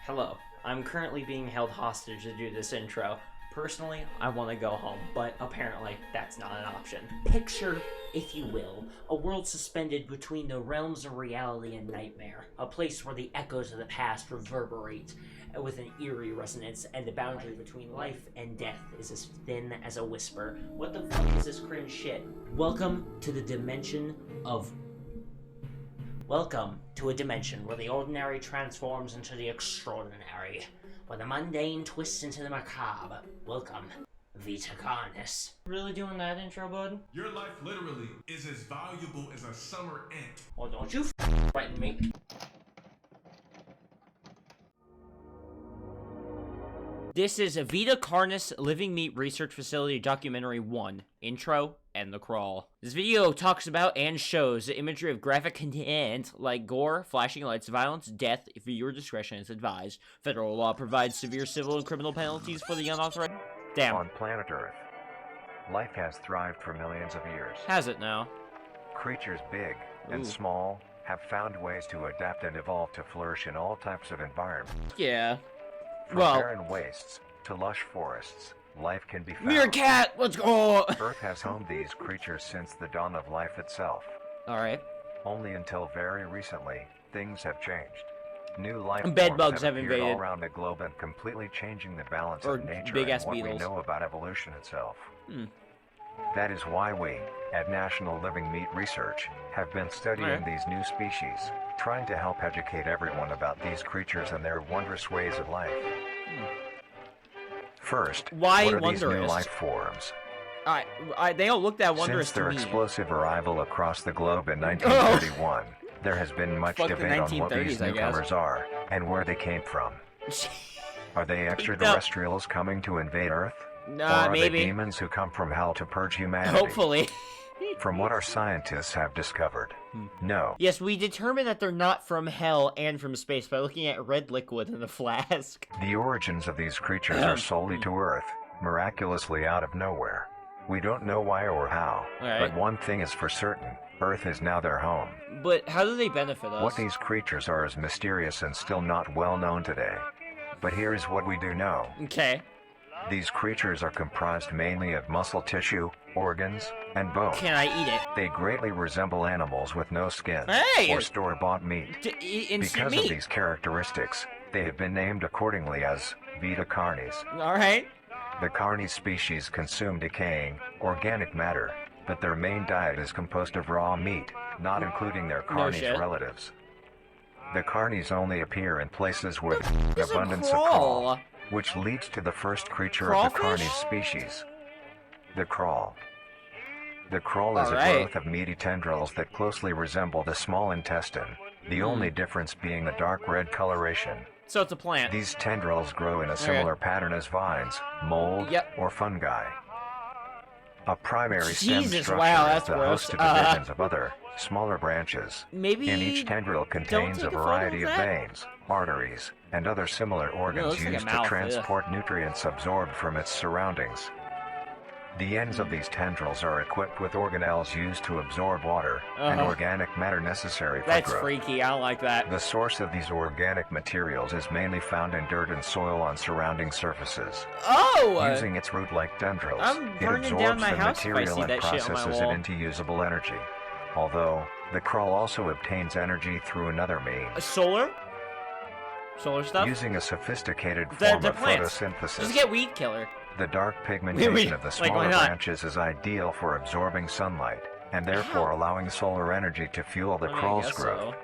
Hello, I'm currently being held hostage to do this intro. Personally, I want to go home, but apparently that's not an option. Picture, if you will, a world suspended between the realms of reality and nightmare. A place where the echoes of the past reverberate with an eerie resonance, and the boundary between life and death is as thin as a whisper. What the fuck is this cringe shit? Welcome to a dimension where the ordinary transforms into the extraordinary, where the mundane twists into the macabre. Welcome, Vita Carnis. Really doing that intro, bud? Your life literally is as valuable as a summer ant. Oh, don't you threaten me. This is a Vita Carnis Living Meat Research Facility Documentary 1, Intro and the Crawl. This video talks about and shows the imagery of graphic content like gore, flashing lights, violence, death. Viewer discretion is advised. Federal law provides severe civil and criminal penalties for the unauthorized... Damn. On planet Earth, life has thrived for millions of years. Has it now? Creatures big and Ooh. small have found ways to adapt and evolve to flourish in all types of environments. Yeah. From Well... barren wastes to lush forests, life can be found. Meerkat! Let's go! Earth has homed these creatures since the dawn of life itself. Alright. Only until very recently, things have changed. New life Bedbugs forms have appeared all invaded. around the globe and completely changing the balance Or of nature big-ass and what beetles. we know about evolution itself. Hmm. That is why we, at National Living Meat Research, have been studying Alright. these new species, trying to help educate everyone about these creatures and their wondrous ways of life. First, Why what are these new wondrous? life forms? They don't look that wondrous Since their to me. explosive arrival across the globe in 1931, there has been much Fuck the debate on what 1930s, these I guess. newcomers are, and where they came from. Are they extraterrestrials coming to invade Earth? Or are Maybe. they demons who come from hell to purge humanity? Hopefully. From what our scientists have discovered, no. Yes, we determined that they're not from hell and from space by looking at red liquid in a flask. The origins of these creatures are solely to Earth, miraculously out of nowhere. We don't know why or how, Alright. but one thing is for certain, Earth is now their home. But how do they benefit us? What these creatures are is mysterious and still not well known today. But here is what we do know. Okay. These creatures are comprised mainly of muscle tissue, organs, and bone. Can I eat it? They greatly resemble animals with no skin, Hey! or store-bought meat. Instant Because meat. of these characteristics, they have been named accordingly as Vita Carnis. Alright. The Carnis species consume decaying, organic matter, but their main diet is composed of raw meat, not including their Carnis shit. relatives. The Carnis only appear in places with It's a abundance of crawl. crawl, which leads to the first creature of the Crawfish? Carnis species, the crawl. The crawl is Alright. a growth of meaty tendrils that closely resemble the small intestine, the only difference being the dark red coloration. So it's a plant. These tendrils grow in a similar pattern as vines, mold, Yep. or fungi. A primary stem Jesus, structure wow, is that's the gross. host of divisions of other, smaller branches. Maybe And each tendril contains take a a photo variety of of that? veins, arteries, and other similar organs looks like a used mouth, to transport nutrients absorbed from its surroundings. The ends of these tendrils are equipped with organelles used to absorb water and organic matter necessary for That's growth. freaky. I don't like that. The source of these organic materials is mainly found in dirt and soil on surrounding surfaces. Oh! Using its root-like tendrils, I'm it burning absorbs down my the house if I material see and that shit on my processes it wall. into usable energy. Although, the crawl also obtains energy through another means, Solar? Solar stuff? using a sophisticated They're form of plants. photosynthesis. Just get weed killer. The dark pigmentation of the Like, why smaller not? branches is ideal for absorbing sunlight, and therefore allowing solar energy to fuel the I mean, I crawl's guess growth. so.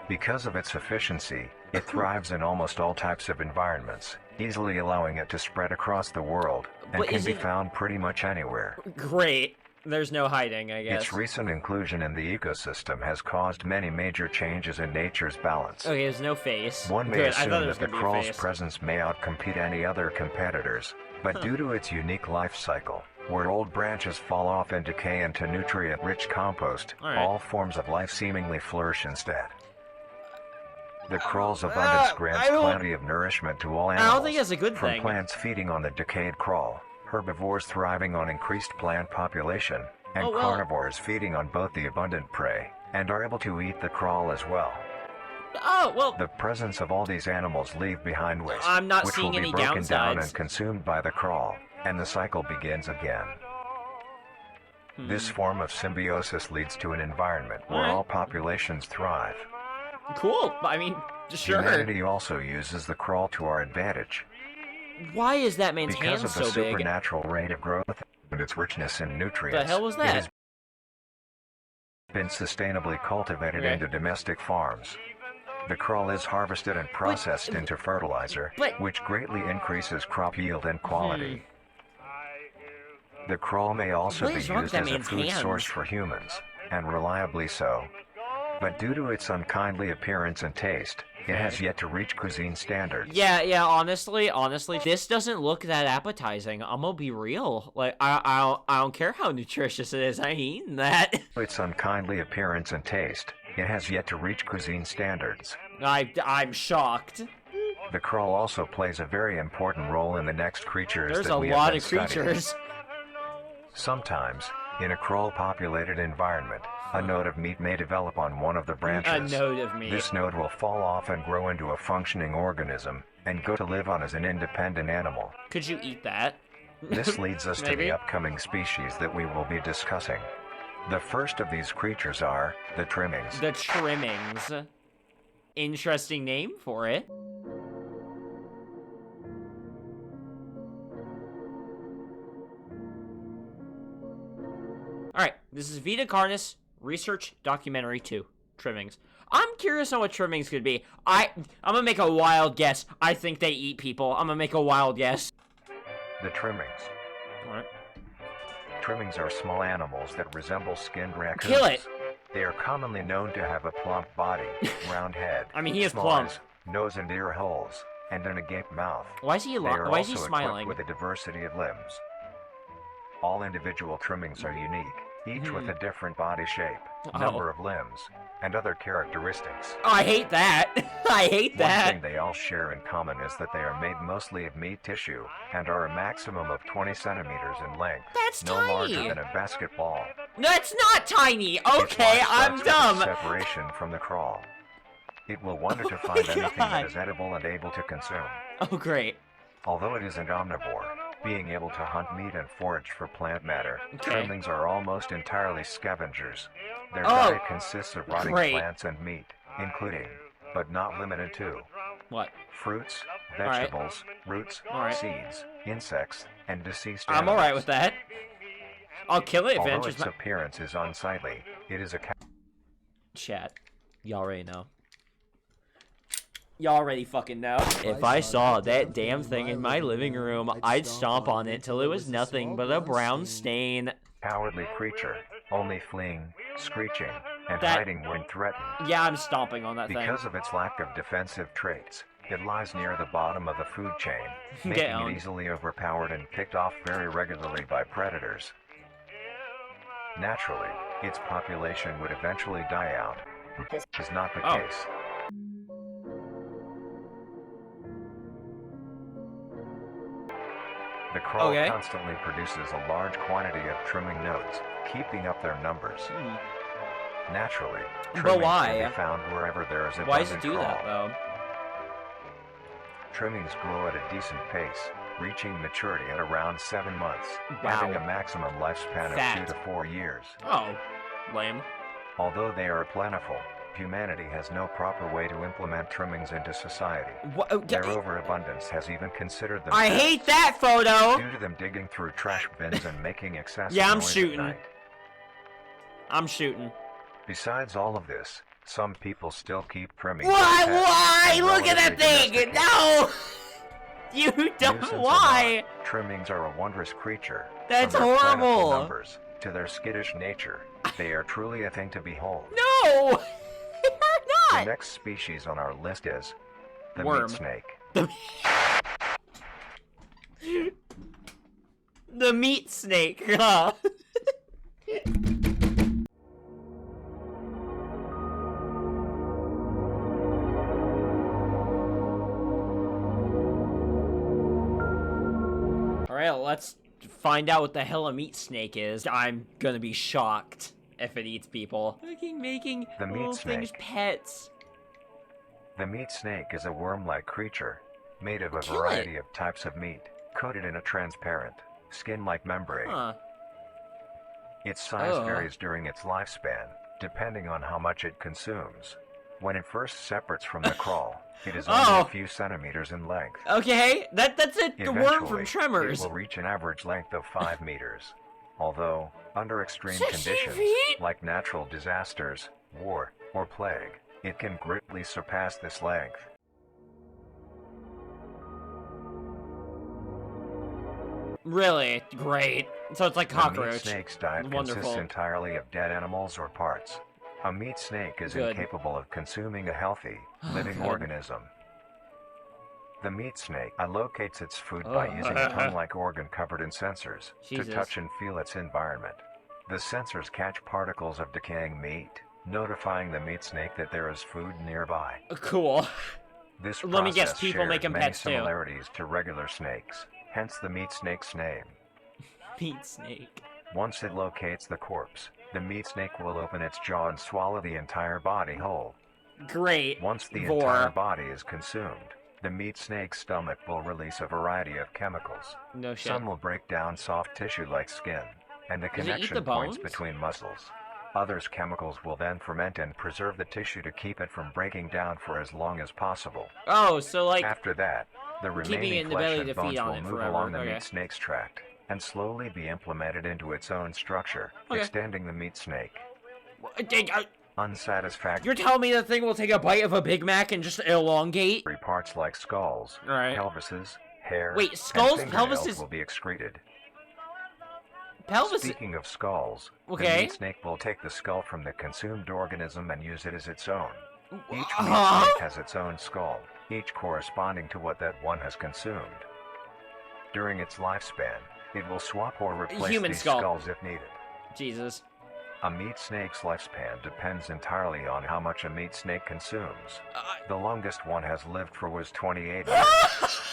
Because of its efficiency, it thrives in almost all types of environments, easily allowing it to spread across the world, and But can is be it- found pretty much anywhere. Great. There's no hiding, I guess. Its recent inclusion in the ecosystem has caused many major changes in nature's balance. Okay, there's no face. One may Good, I assume thought there was that the gonna be a crawl's face. presence may outcompete any other competitors, but due to its unique life cycle, where old branches fall off and decay into nutrient-rich compost, Alright. all forms of life seemingly flourish instead. The crawl's abundance grants I don't- plenty of nourishment to all I animals, don't think that's a good from thing. plants feeding on the decayed crawl, herbivores thriving on increased plant population, and Oh, well. carnivores feeding on both the abundant prey, and are able to eat the crawl as well. Oh, well, The presence of all these animals leave behind waste, I'm not which seeing will be any broken down downsides. and consumed by the crawl, and the cycle begins again. This form of symbiosis leads to an environment where Alright. all populations thrive. Cool. I mean, sure. Humanity also uses the crawl to our advantage. Why is that man's Because hand of the so big? supernatural rate of growth and its richness in nutrients, The hell was it that? has been sustainably cultivated Okay. into domestic farms. The crawl is harvested and processed into fertilizer, but- which greatly increases crop yield and quality. The crawl may also What be is wrong used with as that a man's food hands? source for humans, and reliably so. But due to its unkindly appearance and taste, it has yet to reach cuisine standards. Yeah, honestly, this doesn't look that appetizing. I'm gonna be real. Like, I don't care how nutritious it is. I ain't eating that. Its unkindly appearance and taste, it has yet to reach cuisine standards. I'm shocked. The crawl also plays a very important role in the next creatures There's that a we have lot been of studying. creatures. Sometimes, in a crawl-populated environment, a node of meat may develop on one of the branches. A node of meat. This node will fall off and grow into a functioning organism, and go to live on as an independent animal. Could you eat that? This leads us to Maybe. the upcoming species that we will be discussing. The first of these creatures are the trimmings. The trimmings. Interesting name for it. Alright, this is Vita Carnis, Research Documentary 2, Trimmings. I'm curious on what trimmings could be. I'm gonna make a wild guess. I think they eat people. I'm gonna make a wild guess. The trimmings. Alright. Trimmings are small animals that resemble skinned raccoons. Kill it! They are commonly known to have a plump body, round head, I mean, he is small plump. eyes, nose and ear holes, and an agape mouth. Why is he They are why is he also smiling? equipped with a diversity of limbs. All individual trimmings are unique, each with a different body shape, number of limbs, and other characteristics. Oh, I hate that. I hate One that. thing they all share in common is that they are made mostly of meat tissue and are a maximum of 20 centimeters in length, That's no tiny. larger than a basketball. That's not tiny. Its Okay, life I'm starts with dumb. its separation from the crawl. It will wonder to find anything that is edible and able to consume. Oh, great. Although it is an omnivore, being able to hunt meat and forage for plant matter, Okay. trimmings are almost entirely scavengers. Their Oh, diet consists of rotting great. plants and meat, including, but not limited to, What? fruits, right. vegetables, roots, All right. seeds, insects, and deceased I'm animals. alright with that. I'll kill it if it Although enters its my... appearance is unsightly, it is a Chat. Y'all already know. Y'all already fucking know. If I saw that damn thing in my living room, I'd stomp on it till it was nothing but a brown stain. cowardly creature, only fleeing, screeching, and That- hiding when threatened. Yeah, I'm stomping on that thing. Because of its lack of defensive traits, it lies near the bottom of the food chain, Get making owned. it easily overpowered and picked off very regularly by predators. Naturally, its population would eventually die out, but this is not the Oh. case. The crawl Okay. constantly produces a large quantity of trimming nodes, keeping up their numbers. Naturally, But trimmings why? can be found wherever there is abundant Why does it do crawl. that, though? Trimmings grow at a decent pace, reaching maturity at around 7 months, Wow. having a maximum lifespan Fat. of 2 to 4 years. Oh. Lame. Although they are plentiful, humanity has no proper way to implement trimmings into society. What? Their overabundance has even considered them I pests, hate that photo! due to them digging through trash bins and making excessive Yeah, I'm noise at shooting. night. I'm shooting. Besides all of this, some people still keep trimming. Why? their pets Why? and Look at that relatively thing! domesticated. No! You don't. Nuisance or Why? not, trimmings are a wondrous creature. That's From their plentiful horrible. numbers to their skittish nature, they are truly a thing to behold. No! They're The not! next species on our list is the Worm. meat snake. The meat snake, huh? Alright, let's find out what the hell a meat snake is. I'm gonna be shocked if it eats people. Fucking making The meat little things snake. pets. The meat snake is a worm-like creature, made of a Kill variety of types of meat, coated in a transparent, skin-like membrane. Huh. Its size Ugh. varies during its lifespan, depending on how much it consumes. When it first separates from the crawl, it is only Oh. a few centimeters in length. Okay, that's it. The worm from Eventually, Tremors. it will reach an average length of 5 meters. Although, under extreme 16 conditions, feet? like natural disasters, war, or plague, it can greatly surpass this length. Really great. So it's like The meat cockroach. snake's diet Wonderful. consists entirely of dead animals or parts. A meat snake is Good. incapable of consuming a healthy, living Good. organism. The meat snake allocates its food by using a tongue-like organ covered in sensors Jesus. to touch and feel its environment. The sensors catch particles of decaying meat, notifying the meat snake that there is food nearby. Cool. This Let me guess, process people shares make 'em many pets too. similarities to regular snakes, hence the meat snake's name. Meat snake. Once it locates the corpse, the meat snake will open its jaw and swallow the entire body whole. Great. Once the Vor. entire body is consumed, the meat snake's stomach will release a variety of chemicals. No shit. Some will break down soft tissue like skin, and the Does it eat connection the points bones? between muscles. Others chemicals will then ferment and preserve the tissue to keep it from breaking down for as long as possible. Oh, so like After that, the keeping it remaining in the flesh belly and to bones feed on will it move forever. along the Okay. meat snake's tract and slowly be implemented into its own structure, Okay. extending the meat snake. You're Unsatisfactory telling me the thing will take a bite of a Big Mac and just elongate? parts like skulls, Alright. pelvises, hair, Wait, and skulls, fingernails pelvises- will be excreted. Pelvis. Speaking of skulls, Okay. the meat snake will take the skull from the consumed organism and use it as its own. Each meat Huh? snake has its own skull, each corresponding to what that one has consumed. During its lifespan, it will swap or replace Human these skull. skulls if needed. Jesus. A meat snake's lifespan depends entirely on how much a meat snake consumes. The longest one has lived for was 28 years.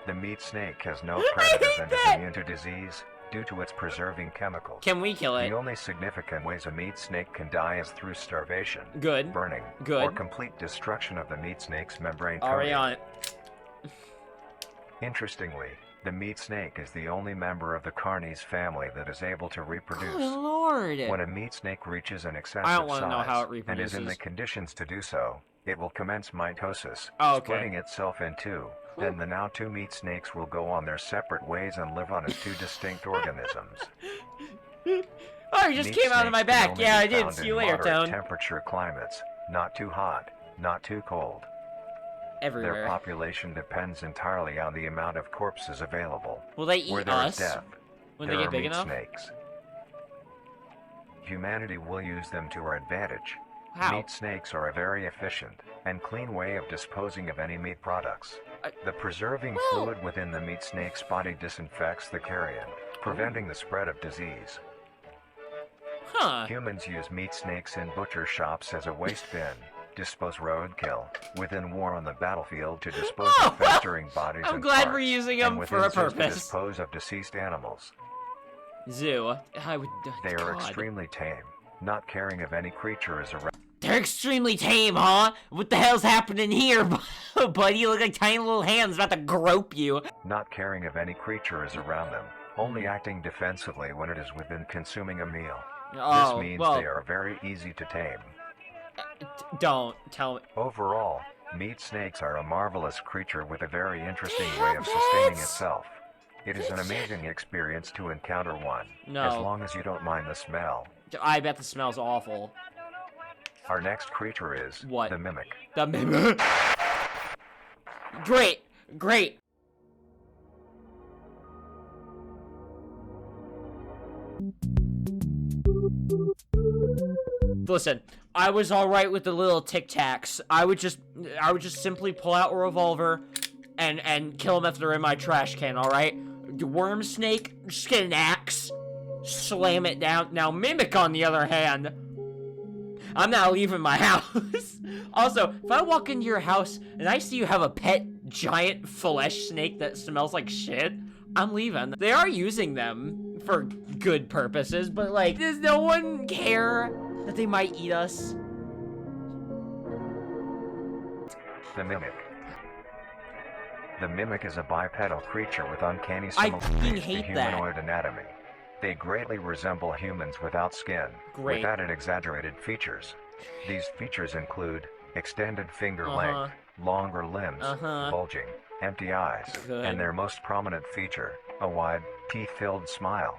The meat snake has no predators and is immune to disease due to its preserving chemicals. Can we kill it? The only significant ways a meat snake can die is through starvation, Good. burning, Good. or complete destruction of the meat snake's membrane Already coating. on it. Interestingly, the meat snake is the only member of the Carnis family that is able to reproduce. Good lord. When a meat snake reaches an excessive I don't wanna know how it size and is in the reproduces. conditions to do so, it will commence mitosis, Oh, okay. splitting itself in two. Then the now two meat snakes will go on their separate ways and live on as two distinct organisms. Oh, you just Meat came out of my snakes can back. only Yeah, be I did. found See in you later, moderate Tone. temperature climates, not too hot, not too cold. Their Everywhere. population depends entirely on the amount of corpses available. Will they Where eat there is us death, when there they are get big meat enough? snakes. Humanity will use them to our advantage. How? Meat snakes are a very efficient and clean way of disposing of any meat products. The preserving Well- fluid within the meat snake's body disinfects the carrion, preventing the spread of disease. Huh. Humans use meat snakes in butcher shops as a waste bin, dispose roadkill, within war on the battlefield to dispose of festering bodies I'm and glad parts, we're using and them within for a zoos to purpose. dispose of deceased animals. Zoo. I would. They are God. extremely tame, not caring if any creature is around. They're extremely tame, huh? What the hell's happening here, buddy? You look like tiny little hands about to grope you. Not caring if any creature is around them, only acting defensively when it is within consuming a meal. Oh, This means well, they are very easy to tame. don't tell me. Overall, meat snakes are a marvelous creature with a very interesting way of sustaining What? itself. It is an amazing experience to encounter one, No. as long as you don't mind the smell. I bet the smell's awful. Our next creature is What? the mimic. The mimic. Great, great. Listen, I was all right with the little Tic Tacs. I would just simply pull out a revolver and kill them if they're in my trash can. All right. The worm snake, just get an axe, slam it down. Now mimic, on the other hand, I'm not leaving my house. Also, if I walk into your house and I see you have a pet giant flesh snake that smells like shit, I'm leaving. They are using them for good purposes, but like, does no one care that they might eat us? The mimic. The mimic is a bipedal creature with uncanny I similarities fucking to hate that. humanoid anatomy. They greatly resemble humans without skin, Great. with added exaggerated features. These features include extended finger Uh-huh. length, longer limbs, Uh-huh. bulging, empty eyes, Good. and their most prominent feature, a wide, teeth-filled smile.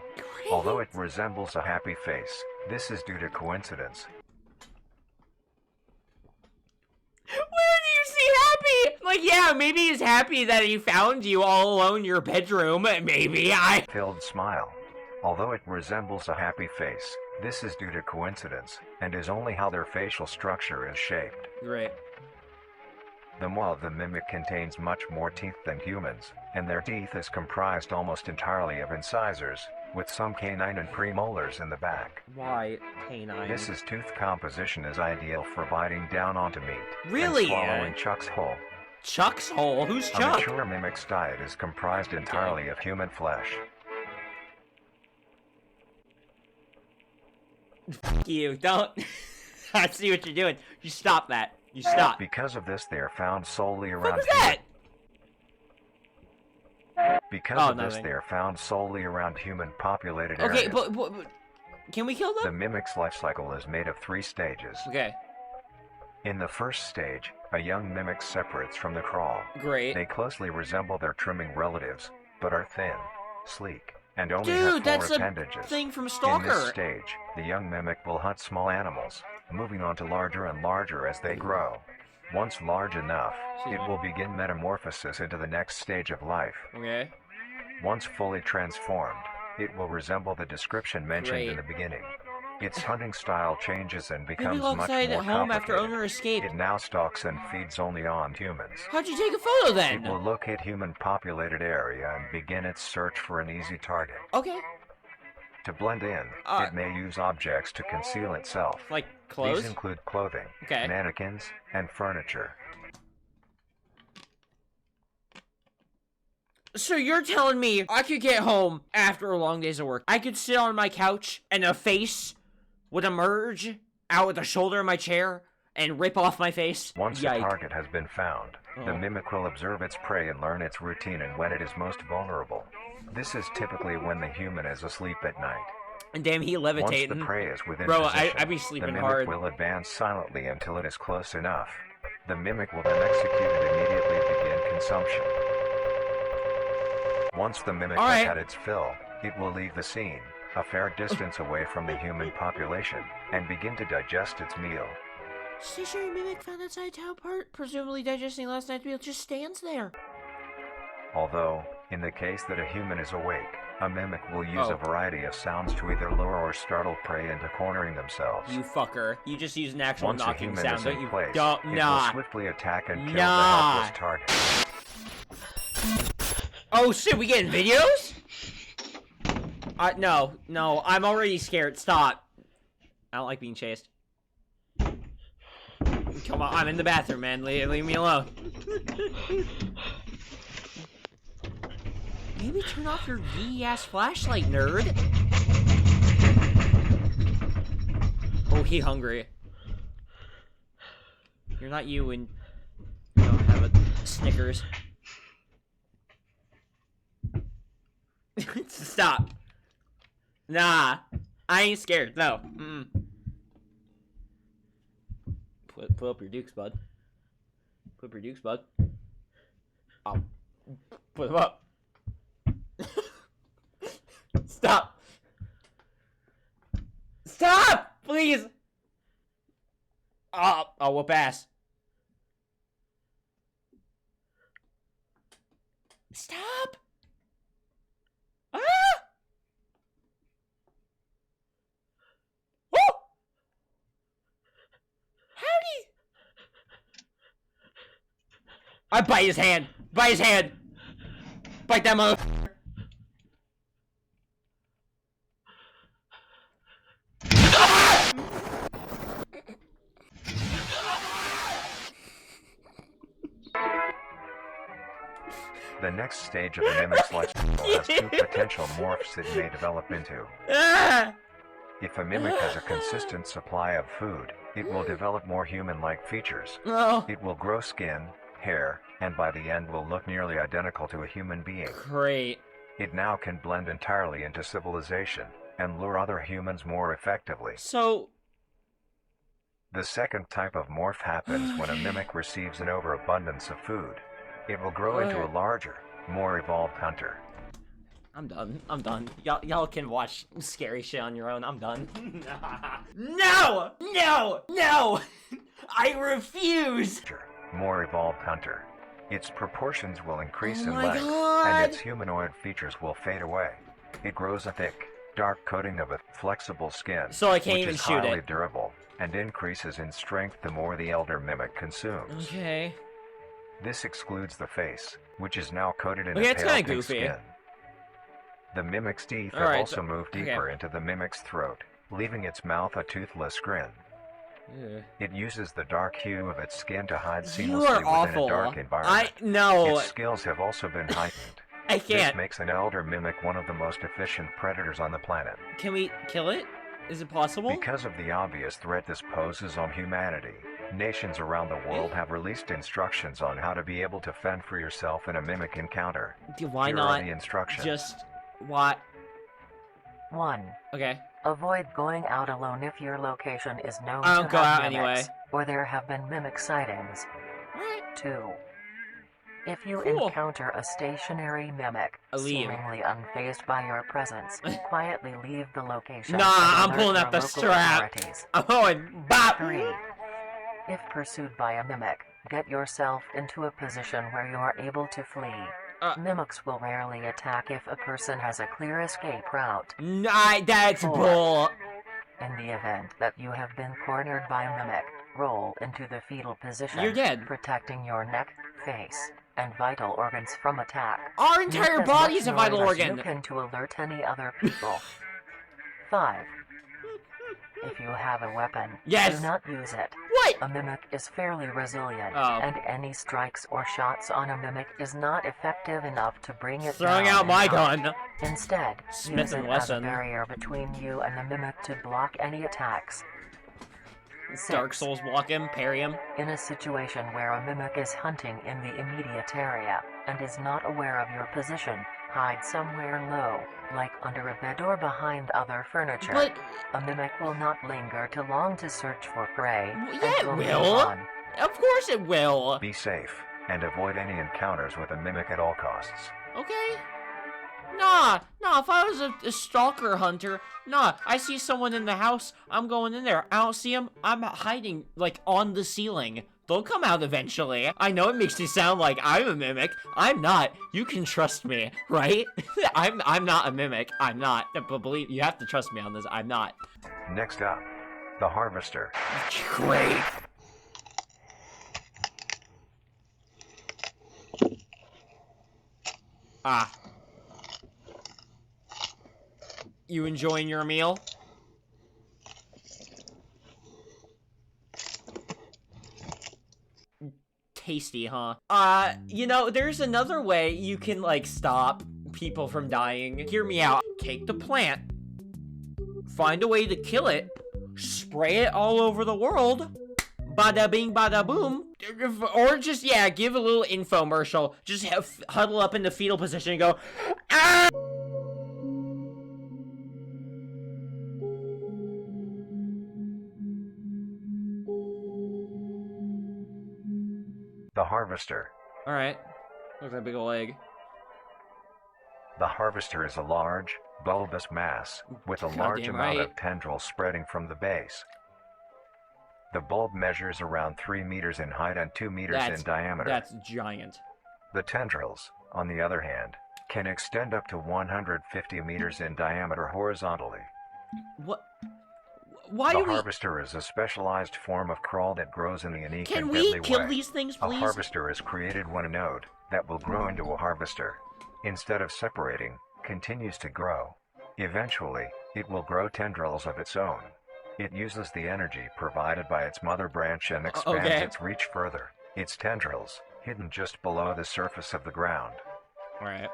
Although it resembles a happy face, this is due to coincidence. Where do you see happy? Like, yeah, maybe he's happy that he found you all alone in your bedroom. Maybe Filled smile. Although it resembles a happy face, this is due to coincidence, and is only how their facial structure is shaped. Great. The maw of the mimic contains much more teeth than humans, and their teeth is comprised almost entirely of incisors, with some canine and premolars in the back. Why canine? This tooth composition is ideal for biting down onto meat. Really? And swallowing Chuck's whole. Chuck's hole? Who's A Chuck? mature mimic's diet is comprised entirely of human flesh. Fuck you. Don't. I see what you're doing. You stop that. You stop. Because of this, they are found solely What around was that? Because Oh, of this, nothing. they are found solely around human-populated Okay, areas. but can we kill The them? mimic's life cycle is made of 3 stages. Okay. In the first stage, a young mimic separates from the crawl. Great. They closely resemble their trimming relatives, but are thin, sleek, and only Dude, have 4 that's a appendages. thing from In this Stalker. stage, the young mimic will hunt small animals, moving on to larger and larger as they grow. Once large enough, it will begin metamorphosis into the next stage of life. Okay. Once fully transformed, it will resemble the description mentioned in Great. the beginning. Its hunting style changes and Maybe becomes go much outside more at home after complicated. owner escaped. It now stalks and feeds only on humans. How'd you take a photo It then? will locate human-populated area and begin its search for an easy target. Okay. To blend in, it may use objects to conceal itself. Like clothes? These include clothing, Okay. mannequins, and furniture. So you're telling me I could get home after a long days of work. I could sit on my couch and a face would emerge out of the shoulder of my chair and rip off my face? Once a Yike. target has been found, the Oh. mimic will observe its prey and learn its routine and when it is most vulnerable. This is typically when the human is asleep at night. And damn, he Once levitating. the prey is within Bro, position, I be the sleeping mimic hard. will advance silently until it is close enough. The mimic will then execute and immediately begin consumption. Once the mimic All has right. had its fill, it will leave the scene, a fair distance away from the human population, and begin to digest its meal. Stationary mimic found outside town part, presumably digesting last night's meal, just stands there. Although, in the case that a human is awake, a mimic will use Oh. a variety of sounds to either lure or startle prey into cornering themselves. You fucker. You just use an actual Once a knocking human sound, is don't in you? place, Don't, it will nah. swiftly attack and kill Nah. the helpless target. Oh shit, we getting videos? No, I'm already scared. Stop. I don't like being chased. Come on, I'm in the bathroom, man. Leave me alone. Maybe turn off your V-ass flashlight, nerd. Oh, he hungry. You're not you and you don't have a Snickers. Stop. Nah. I ain't scared. No. Mm-mm. Put up your dukes, bud. Put up your dukes, bud. I'll put them up. Stop. Stop! Please! I'll whoop ass. Stop! Ah! Oh! Howdy! I bite his hand! Bite his hand! Bite that motherfucker! The next stage of the mimic's life cycle has 2 potential morphs it may develop into. Ah! If a mimic has a consistent supply of food, it will develop more human-like features. No. It will grow skin, hair, and by the end will look nearly identical to a human being. Great. It now can blend entirely into civilization and lure other humans more effectively. So... The second type of morph happens when a mimic receives an overabundance of food. It will grow into a larger, more evolved hunter. I'm done. I'm done. Y'all can watch scary shit on your own. I'm done. No! No! No! I refuse! More evolved hunter. Its proportions will increase in my length, God. and its humanoid features will fade away. It grows a thick, dark coating of a flexible skin, So I can't which even is shoot highly it. durable, and increases in strength the more the elder mimic consumes. Okay. This excludes the face, which is now coated in Okay, a it's pale kinda thick goofy. skin. The mimic's teeth have Alright, also moved deeper into the mimic's throat, leaving its mouth a toothless grin. Yeah. It uses the dark hue of its skin to hide You seamlessly are within awful. a dark environment. No. Its skills have also been heightened. I This can't. makes an elder mimic one of the most efficient predators on the planet. Can we kill it? Is it possible? Because of the obvious threat this poses on humanity, nations around the world have released instructions on how to be able to fend for yourself in a mimic encounter. Why Here not are the instructions. just... What? 1. Okay. Avoid going out alone if your location is known I to don't go have out mimics, anyway. or there have been mimic sightings. Alright. 2. If you Cool. encounter a stationary mimic, I leave. seemingly unfazed by your presence, quietly leave the location. Nah, and I'm alert pulling your out the local strap. authorities. I'm going bop! 3. If pursued by a mimic, get yourself into a position where you are able to flee. Mimics will rarely attack if a person has a clear escape route. Nah, that's 4. bull. In the event that you have been cornered by a mimic, roll into the fetal position, You're dead. protecting your neck, face, and vital organs from attack. Our Make entire as body much is a vital noise as organ. you can to alert any other people. 5. If you have a weapon, Yes. do not use it. What? A mimic is fairly resilient, Oh. and any strikes or shots on a mimic is not effective enough to bring it Throwing down out in my time. gun. Instead, Smith use and it as a Wesson. barrier between you and the mimic to block any attacks. 6. Dark Souls block him, parry him. In a situation where a mimic is hunting in the immediate area and is not aware of your position, hide somewhere low, like under a bed or behind other furniture. But, A mimic will not linger too long to search for prey. yeah, it and move will. on. Of course it will. Be safe, and avoid any encounters with a mimic at all costs. Okay. Nah, if I was a stalker hunter, I see someone in the house, I'm going in there. I don't see them, I'm hiding, like, on the ceiling. They'll come out eventually. I know it makes me sound like I'm a mimic. I'm not. You can trust me, right? I'm not a mimic. I'm not. But believe, you have to trust me on this. I'm not. Next up, the Harvester. Great. Ah. You enjoying your meal? Tasty, huh? You know, there's another way you can, like, stop people from dying. Hear me out. Take the plant, find a way to kill it, spray it all over the world, bada bing, bada boom, or just, yeah, give a little infomercial. Just huddle up in the fetal position and go, ah! The Harvester. Alright. Look at that big ol' egg. The Harvester is a large, bulbous mass with a large Goddamn amount right. of tendrils spreading from the base. The bulb measures around 3 meters in height and 2 meters in diameter. That's giant. The tendrils, on the other hand, can extend up to 150 meters in diameter horizontally. What? Why The do we... Harvester is a specialized form of crawl that grows in a unique Can and we deadly kill way. these things, A please? harvester is created when a node that will grow into a harvester, instead of separating, continues to grow. Eventually, it will grow tendrils of its own. It uses the energy provided by its mother branch and expands Okay. its reach further. Its tendrils, hidden just below the surface of the ground. Alright.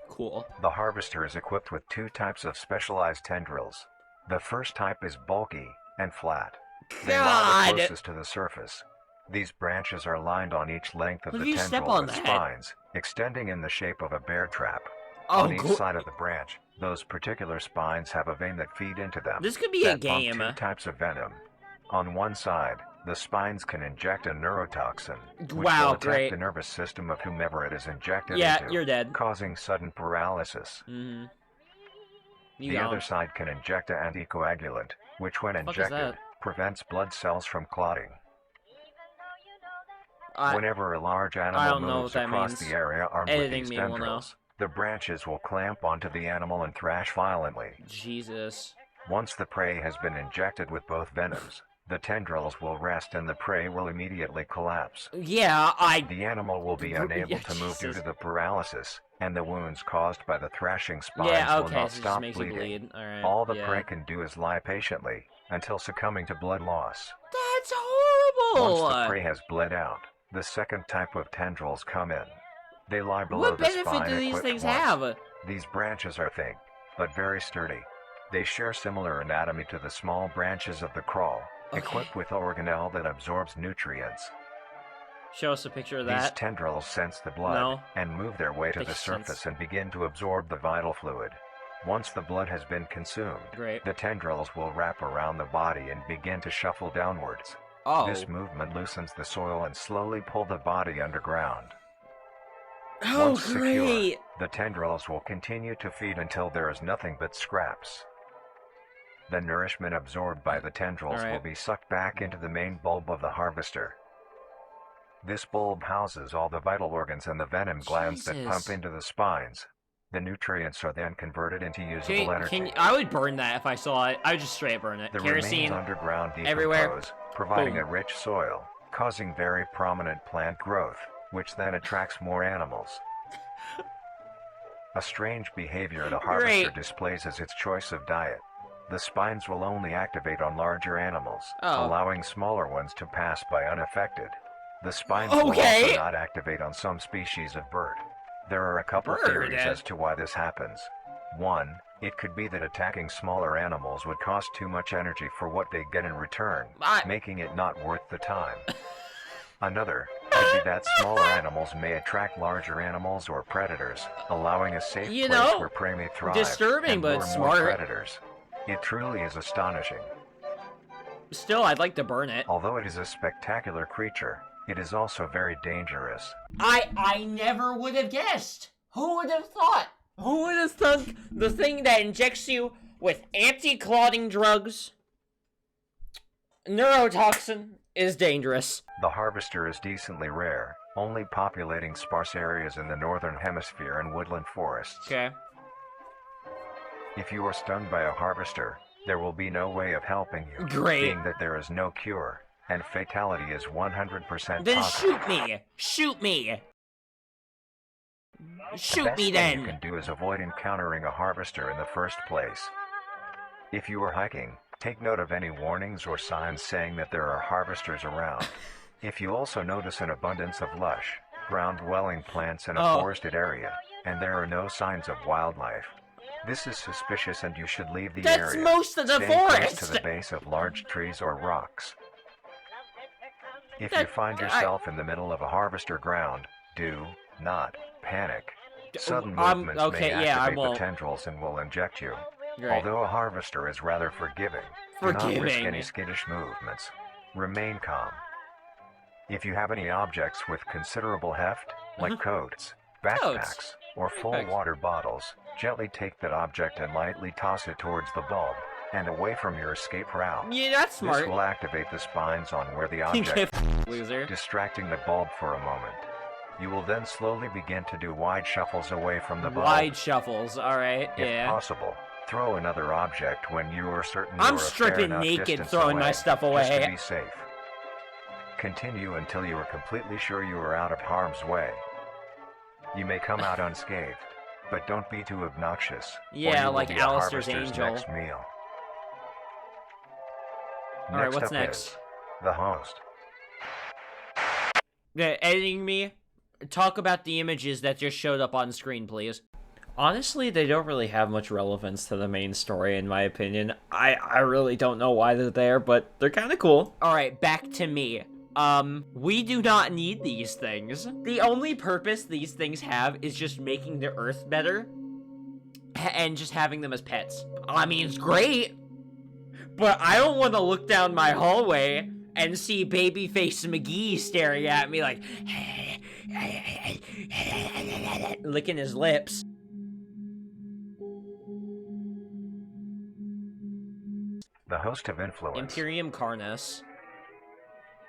Cool. The harvester is equipped with 2 types of specialized tendrils. The first type is bulky and flat. They lie God! the closest to the surface, These branches are lined on each length of What the if you step tendril on with that? spines, extending in the shape of a bear trap. Oh, On each side of the branch, those particular spines have a vein that feed into them. This could be a that pump game. 2 types of venom. On one side, the spines can inject a neurotoxin, which Wow, will attack great. the nervous system of whomever it is injected Yeah, into, you're dead. causing sudden paralysis. Mm-hmm. The other side can inject an anticoagulant, which when fuck is injected, that? prevents blood cells from clotting. Whenever a large I animal don't know moves what that across means. the area armed with Editing these me will know. tendrils, the branches will clamp onto the animal and thrash violently. Jesus. Once the prey has been injected with both venoms, the tendrils will rest and the prey will immediately collapse. Yeah, The animal will be unable to move due to the paralysis, and the wounds caused by the thrashing spines will okay, not so it just stop makes you bleeding. bleed. Alright, All the yeah. prey can do is lie patiently, until succumbing to blood loss. That's horrible! Once the prey has bled out, the second type of tendrils come in. They lie below What the benefit spine do these equipped things once. have? These branches are thin, but very sturdy. They share similar anatomy to the small branches of the crawl, equipped with organelle that absorbs nutrients. Show us a picture of These that. tendrils sense the blood No. and move their way to the Makes surface sense. and begin to absorb the vital fluid. Once the blood has been consumed, Great. the tendrils will wrap around the body and begin to shuffle downwards. Oh. This movement loosens the soil and slowly pull the body underground. Oh, Once secure, great! the tendrils will continue to feed until there is nothing but scraps. The nourishment absorbed by the tendrils will be sucked back into the main bulb of the harvester. This bulb houses all the vital organs and the venom glands that pump into the spines. The nutrients are then converted into usable energy. I would burn that if I saw it. I would just straight up burn it. The Kerosene remains underground everywhere. decompose, providing Boom. a rich soil, causing very prominent plant growth, which then attracts more animals. A strange behavior the harvester displays is its choice of diet. The spines will only activate on larger animals, allowing smaller ones to pass by unaffected. The spines will also not activate on some species of bird. There are a couple theories as to why this happens. One, it could be that attacking smaller animals would cost too much energy for what they get in return, making it not worth the time. Another could be that smaller animals may attract larger animals or predators, allowing a safe place where prey may thrive disturbing, and but lure smart. more predators. It truly is astonishing. Still, I'd like to burn it. Although it is a spectacular creature, it is also very dangerous. I never would have guessed. Who would have thought? Who would have thunk the thing that injects you with anti-clotting drugs, neurotoxin, is dangerous? The harvester is decently rare, only populating sparse areas in the northern hemisphere and woodland forests. Okay. If you are stung by a harvester, there will be no way of helping you, being that there is no cure, and fatality is 100% Then possible. shoot me! Shoot me! The Shoot best me thing then! you can do is avoid encountering a harvester in the first place. If you are hiking, take note of any warnings or signs saying that there are harvesters around. If you also notice an abundance of lush, ground-dwelling plants in a forested area, and there are no signs of wildlife, this is suspicious and you should leave the area. That's most of the staying close forest! to the base of large trees or rocks. If you find yourself in the middle of a harvester ground, do not panic. Sudden movements may activate the tendrils and will inject you. Although a harvester is rather forgiving, do not risk any skittish movements. Remain calm. If you have any objects with considerable heft, like coats, backpacks, or full water bottles, gently take that object and lightly toss it towards the bulb, and away from your escape route. Yeah, that's smart. This will activate the spines on where the object loser. distracting the bulb for a moment. You will then slowly begin to do wide shuffles away from the bulb. Wide shuffles, alright, If possible, throw another object when you are certain you I'm are a fair stripping enough naked distance throwing away, my stuff just away. to be safe. Continue until you are completely sure you are out of harm's way. You may come out unscathed, but don't be too obnoxious. Yeah, or you will like be Alistair's a harvester's angel. next meal. Alright, what's up next? is the host. Yeah, editing me, talk about the images that just showed up on screen, please. Honestly, they don't really have much relevance to the main story, in my opinion. I really don't know why they're there, but they're kind of cool. Alright, back to me. We do not need these things. The only purpose these things have is just making the earth better and just having them as pets. I mean, it's great, but I don't want to look down my hallway and see Babyface McGee staring at me like licking his lips. The host of influence. Imperium Carnis.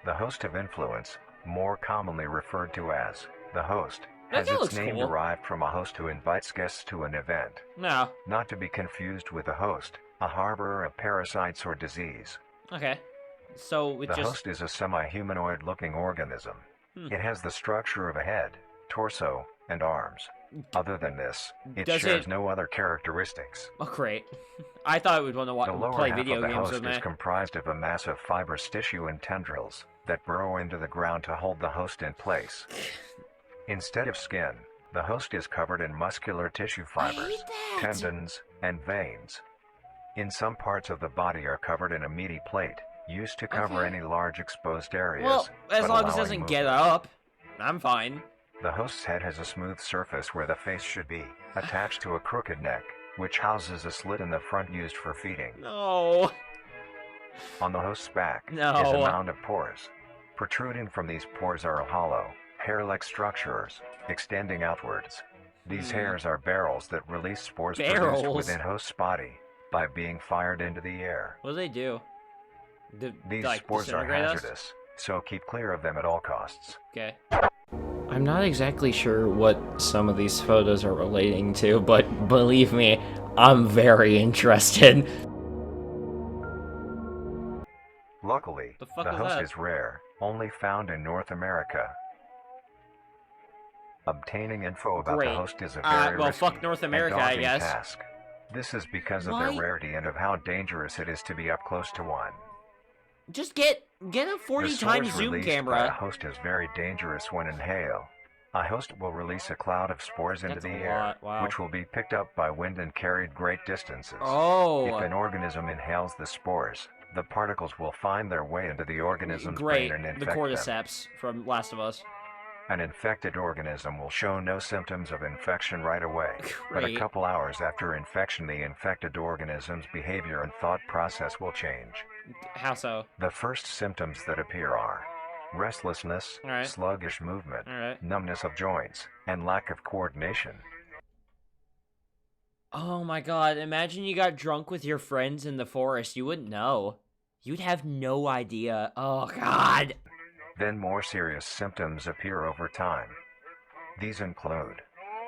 The host of influence, more commonly referred to as the host, That has guy its looks name cool. derived from a host who invites guests to an event. No. Not to be confused with a host, a harborer of parasites or disease. Okay. So it The just... host is a semi-humanoid looking organism. Hmm. It has the structure of a head, torso, and arms. Other than this, it Does shares it- no other characteristics. Oh, great. I thought it would want The to lower play half video of the games host with is me. comprised of a mass of fibrous tissue and tendrils that burrow into the ground to hold the host in place. Instead of skin, the host is covered in muscular tissue fibers, tendons, and veins. In some parts of the body are covered in a meaty plate, used to cover Okay. any large exposed areas. Well, as but long as it allowing doesn't get movement. up, I'm fine. The host's head has a smooth surface where the face should be, attached to a crooked neck, which houses a slit in the front used for feeding. No. On the host's back No. is a mound of pores. Protruding from these pores are hollow, hair-like structures, extending outwards. These hairs are barrels that release spores Barrels? produced within host's body by being fired into the air. What do they do? These Like, spores are disintegrate us? hazardous, so keep clear of them at all costs. Okay. I'm not exactly sure what some of these photos are relating to, but believe me, I'm very interested. Luckily, The fuck the is host that? is rare, only found in North America. Obtaining info about Great. the host is a very Well, risky fuck North and America, I daunting guess. task. This is because of Why? their rarity and of how dangerous it is to be up close to one. Just get a 40 The times spores zoom released by a camera. host is very dangerous when inhaled. A host will release a cloud of spores into That's the a air, lot, wow. which will be picked up by wind and carried great distances. Oh. If an organism inhales the spores, the particles will find their way into the organism's Great. brain and The infect them. cordyceps from Last of Us. An infected organism will show no symptoms of infection right away, but a Great. couple hours after infection the infected organism's behavior and thought process will change. How so? The first symptoms that appear are restlessness, Alright. sluggish movement, Alright. numbness of joints, and lack of coordination. Oh my god, imagine you got drunk with your friends in the forest. You wouldn't know. You'd have no idea. Oh god. Then more serious symptoms appear over time. These include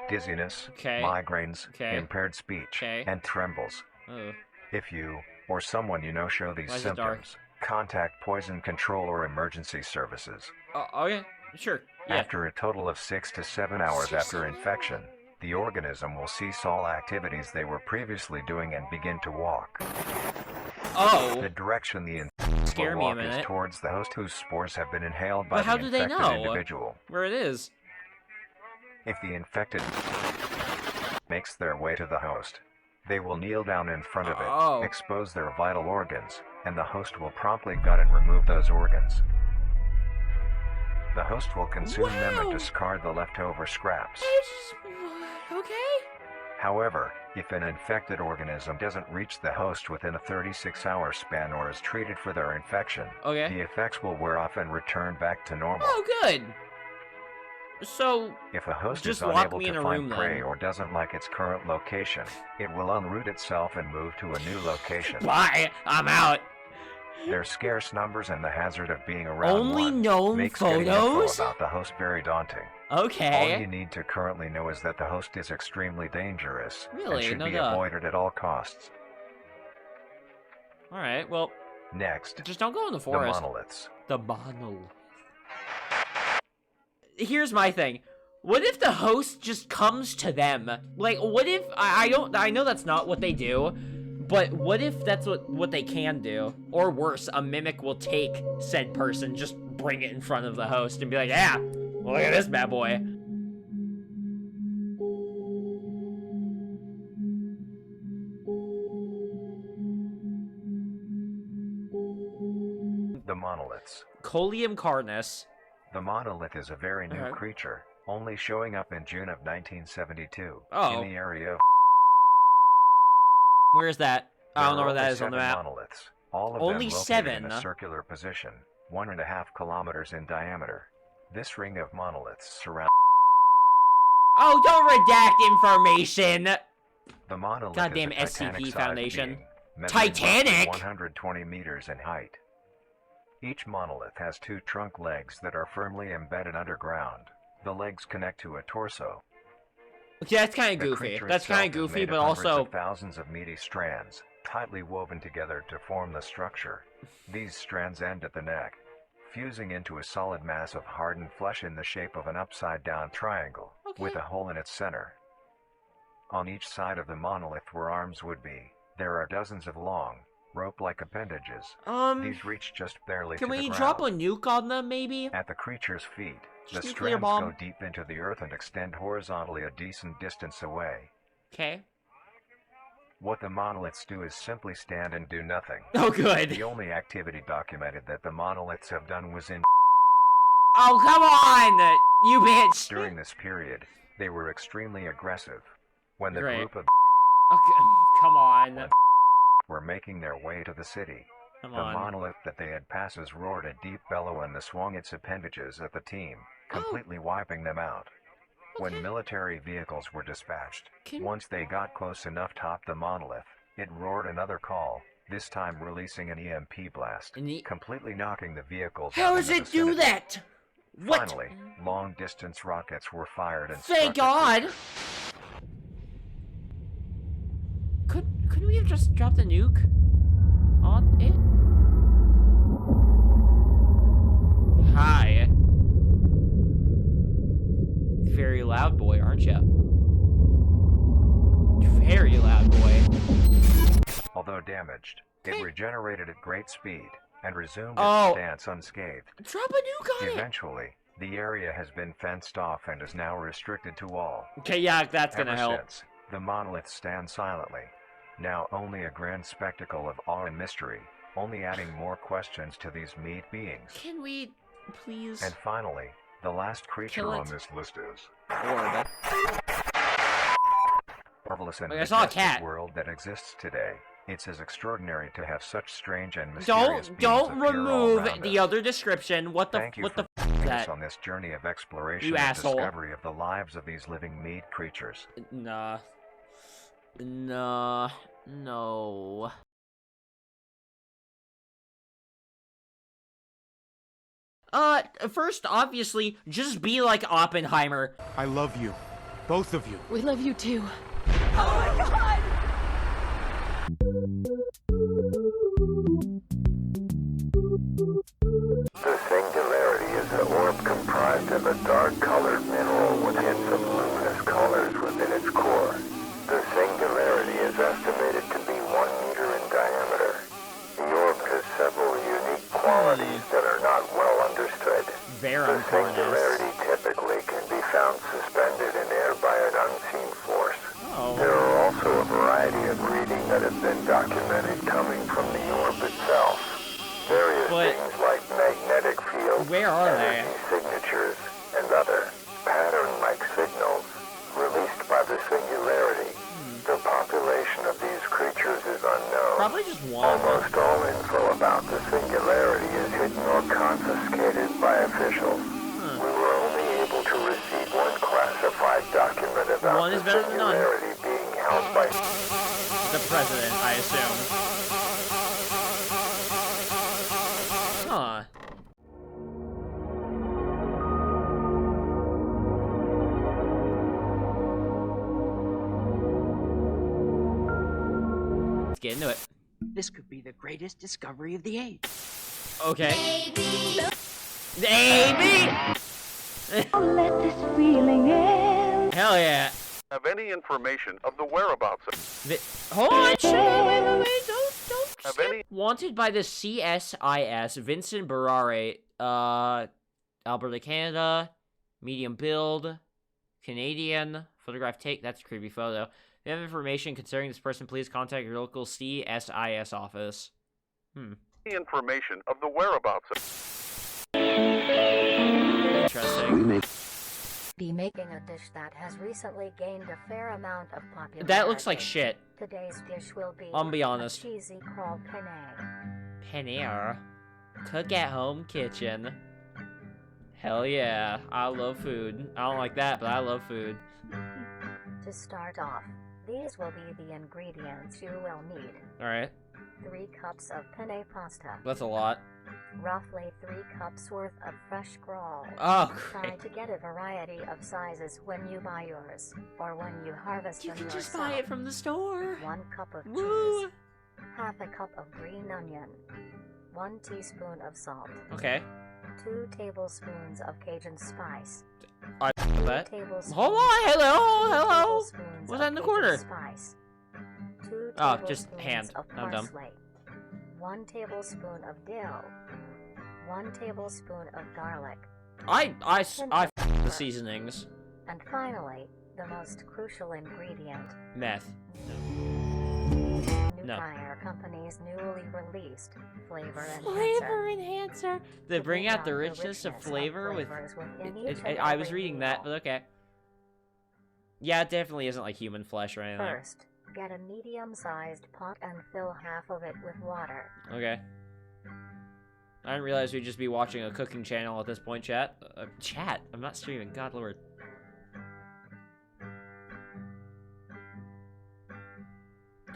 dizziness, Okay. migraines, Okay. impaired speech, Okay. and trembles. Oh. If you or someone you know show these Why is it dark? symptoms, contact poison control or emergency services. Okay. Sure. Yeah. After a total of 6 to 7 hours after infection, the organism will cease all activities they were previously doing and begin to walk. Oh. The direction the Scare will me a walk is minute. towards the host whose spores have been inhaled by But how the do they infected know individual. where it is? If the infected makes their way to the host, they will kneel down in front of it, Oh. expose their vital organs, and the host will promptly gut and remove those organs. The host will consume them and Wow. discard the leftover scraps. Okay. However, if an infected organism doesn't reach the host within a 36-hour span or is treated for their infection, Okay. the effects will wear off and return back to normal. Oh, good. So, If a host Just is lock unable me in to a find room, prey then. or doesn't like its current location, it will unroot itself and move to a new location. bye. I'm out. Their scarce numbers and the hazard of being around Only one known makes getting info photos? about the host very daunting. All you Okay. need to currently know is that the host is extremely dangerous Really? and should No be duh. avoided at all costs. Alright, well, Next, just don't go in the the forest. monoliths. The monolith. Here's my thing. What if the host just comes to them? Like, what if I know that's not what they do, but what if that's what they can do? Or worse, a mimic will take said person, just bring it in front of the host and be like, yeah, look at this bad boy. The monoliths. monoliths. Vita Carnis. The monolith is a very new Okay. creature, only showing up in June of 1972 Oh. in the area of. Where is that? I don't know There are where that only is on the 7 map. monoliths, all of Only them located 7? in a circular position, 1.5 kilometers in diameter. This ring of monoliths surrounds. Oh, don't redact information! The monolith Goddamn is a SCP Titanic-sized Foundation. being, measuring roughly Titanic? 120 meters in height. Each monolith has 2 trunk legs that are firmly embedded underground. The legs connect to a torso. Okay, that's kind of The goofy. creature That's kind of itself is goofy, made but of hundreds also... of thousands of meaty strands, tightly woven together to form the structure. These strands end at the neck, fusing into a solid mass of hardened flesh in the shape of an upside-down triangle, with a hole in its center. On each side of the monolith where arms would be, there are dozens of long, rope-like appendages. These reach just barely to Can the we ground. drop a nuke on them, maybe? At the creature's feet, the Just nuclear strands bomb? go deep into the earth and extend horizontally a decent distance away. Okay. What the monoliths do is simply stand and do nothing. Oh, good. The only activity documented that the monoliths have done was in. Oh, come on! You bitch! During this period, they were extremely aggressive. When the Great. group of Okay, come on. were making their way to the city, Come the on. monolith that they had passes roared a deep bellow and swung its appendages at the team, completely wiping them out. When military vehicles were dispatched, once they got close enough top the monolith, it roared another call, this time releasing an EMP blast, completely knocking the vehicles How out does in the it do vicinity. that? What? Finally, long-distance rockets were fired and Thank struck the God! creature. Couldn't we have just dropped a nuke on it? Hi. Very loud boy, aren't you? Very loud boy. Although damaged, it regenerated at great speed and resumed Oh. its stance unscathed. Drop a nuke on it! Eventually, the area has been fenced off and is now restricted to all. Okay, yeah, that's gonna Ever help. since, the monoliths stand silently, now only a grand spectacle of awe and mystery, only adding more questions to these meat beings. Can we, please? And finally, the last creature Kill it. on this list is Horrible. marvelous and Wait, I saw a majestic cat. world that exists today. It's as extraordinary to have such strange and mysterious beings Don't appear all remove around the us. other description. What the Thank you what for the joining is us that? on this journey of exploration You and asshole. discovery of the lives of these living meat creatures. Nah. No. First, obviously, just be like Oppenheimer. I love you. Both of you. We love you too. The singularity is an orb comprised of a dark-colored mineral with hints of luminous colors within its core. The singularity is estimated to be 1 meter in diameter. The orb has several unique qualities that are not well understood. Very The singularity typically can be found suspended in air by an unseen force. There are also a variety of readings that have been documented coming from the orb itself. Various things like magnetic fields, Where are they? energy signatures, and other pattern-like signals released by the singularity. The population of these creatures is unknown. Probably just one. Almost all info about the singularity is hidden or confiscated by officials. We were only able to receive one classified document about One the is better than none. singularity being held by The president, I assume. Huh. Let's get into it. This could be the greatest discovery of the age. Okay. AB! Let this feeling in. Hell yeah. Have any information of the whereabouts of Hold on, shut up, wait, don't Have skip. any- Wanted by the CSIS, Vincent Barrare, Alberta, Canada, medium build, Canadian, photograph take, that's a creepy photo. If you have information concerning this person, please contact your local CSIS office. information of the whereabouts of Interesting. Be making a dish that has recently gained a fair amount of popularity. That looks like shit. Today's dish will be I'll be honest. a cheesy crawled penne. Panera. Cook at home kitchen. Hell yeah. I love food. I don't like that, but I love food. To start off, these will be the ingredients you will need. Alright. 3 cups of penne pasta. That's a lot. Roughly 3 cups worth of fresh scrawl. Oh, Try great. to get a variety of sizes when you buy yours, or when you harvest You them can yourself. just buy it from the store. 1 cup of Woo! cheese. Half a cup of green onion. 1 teaspoon of salt. Okay. 2 tablespoons of Cajun spice. I 2 bet. tablespoons. Hold on, hello, hello. tablespoons What's that of in the Cajun corner? Spice. 2 Oh, just tablespoons hand. of I'm dumb. parsley. 1 tablespoon of dill. 1 tablespoon of garlic. I the seasonings. And finally, the most crucial ingredient. Meth. New No. Fire Company's newly released flavor Flavor enhancer. enhancer. They To bring bring out the out richness of flavor with. flavors within each and I was every reading meal. that, but okay. Yeah, it definitely isn't like human flesh or anything. First, get a medium-sized pot and fill half of it with water. Okay. I didn't realize we'd just be watching a cooking channel at this point, chat. Chat? I'm not streaming, god lord.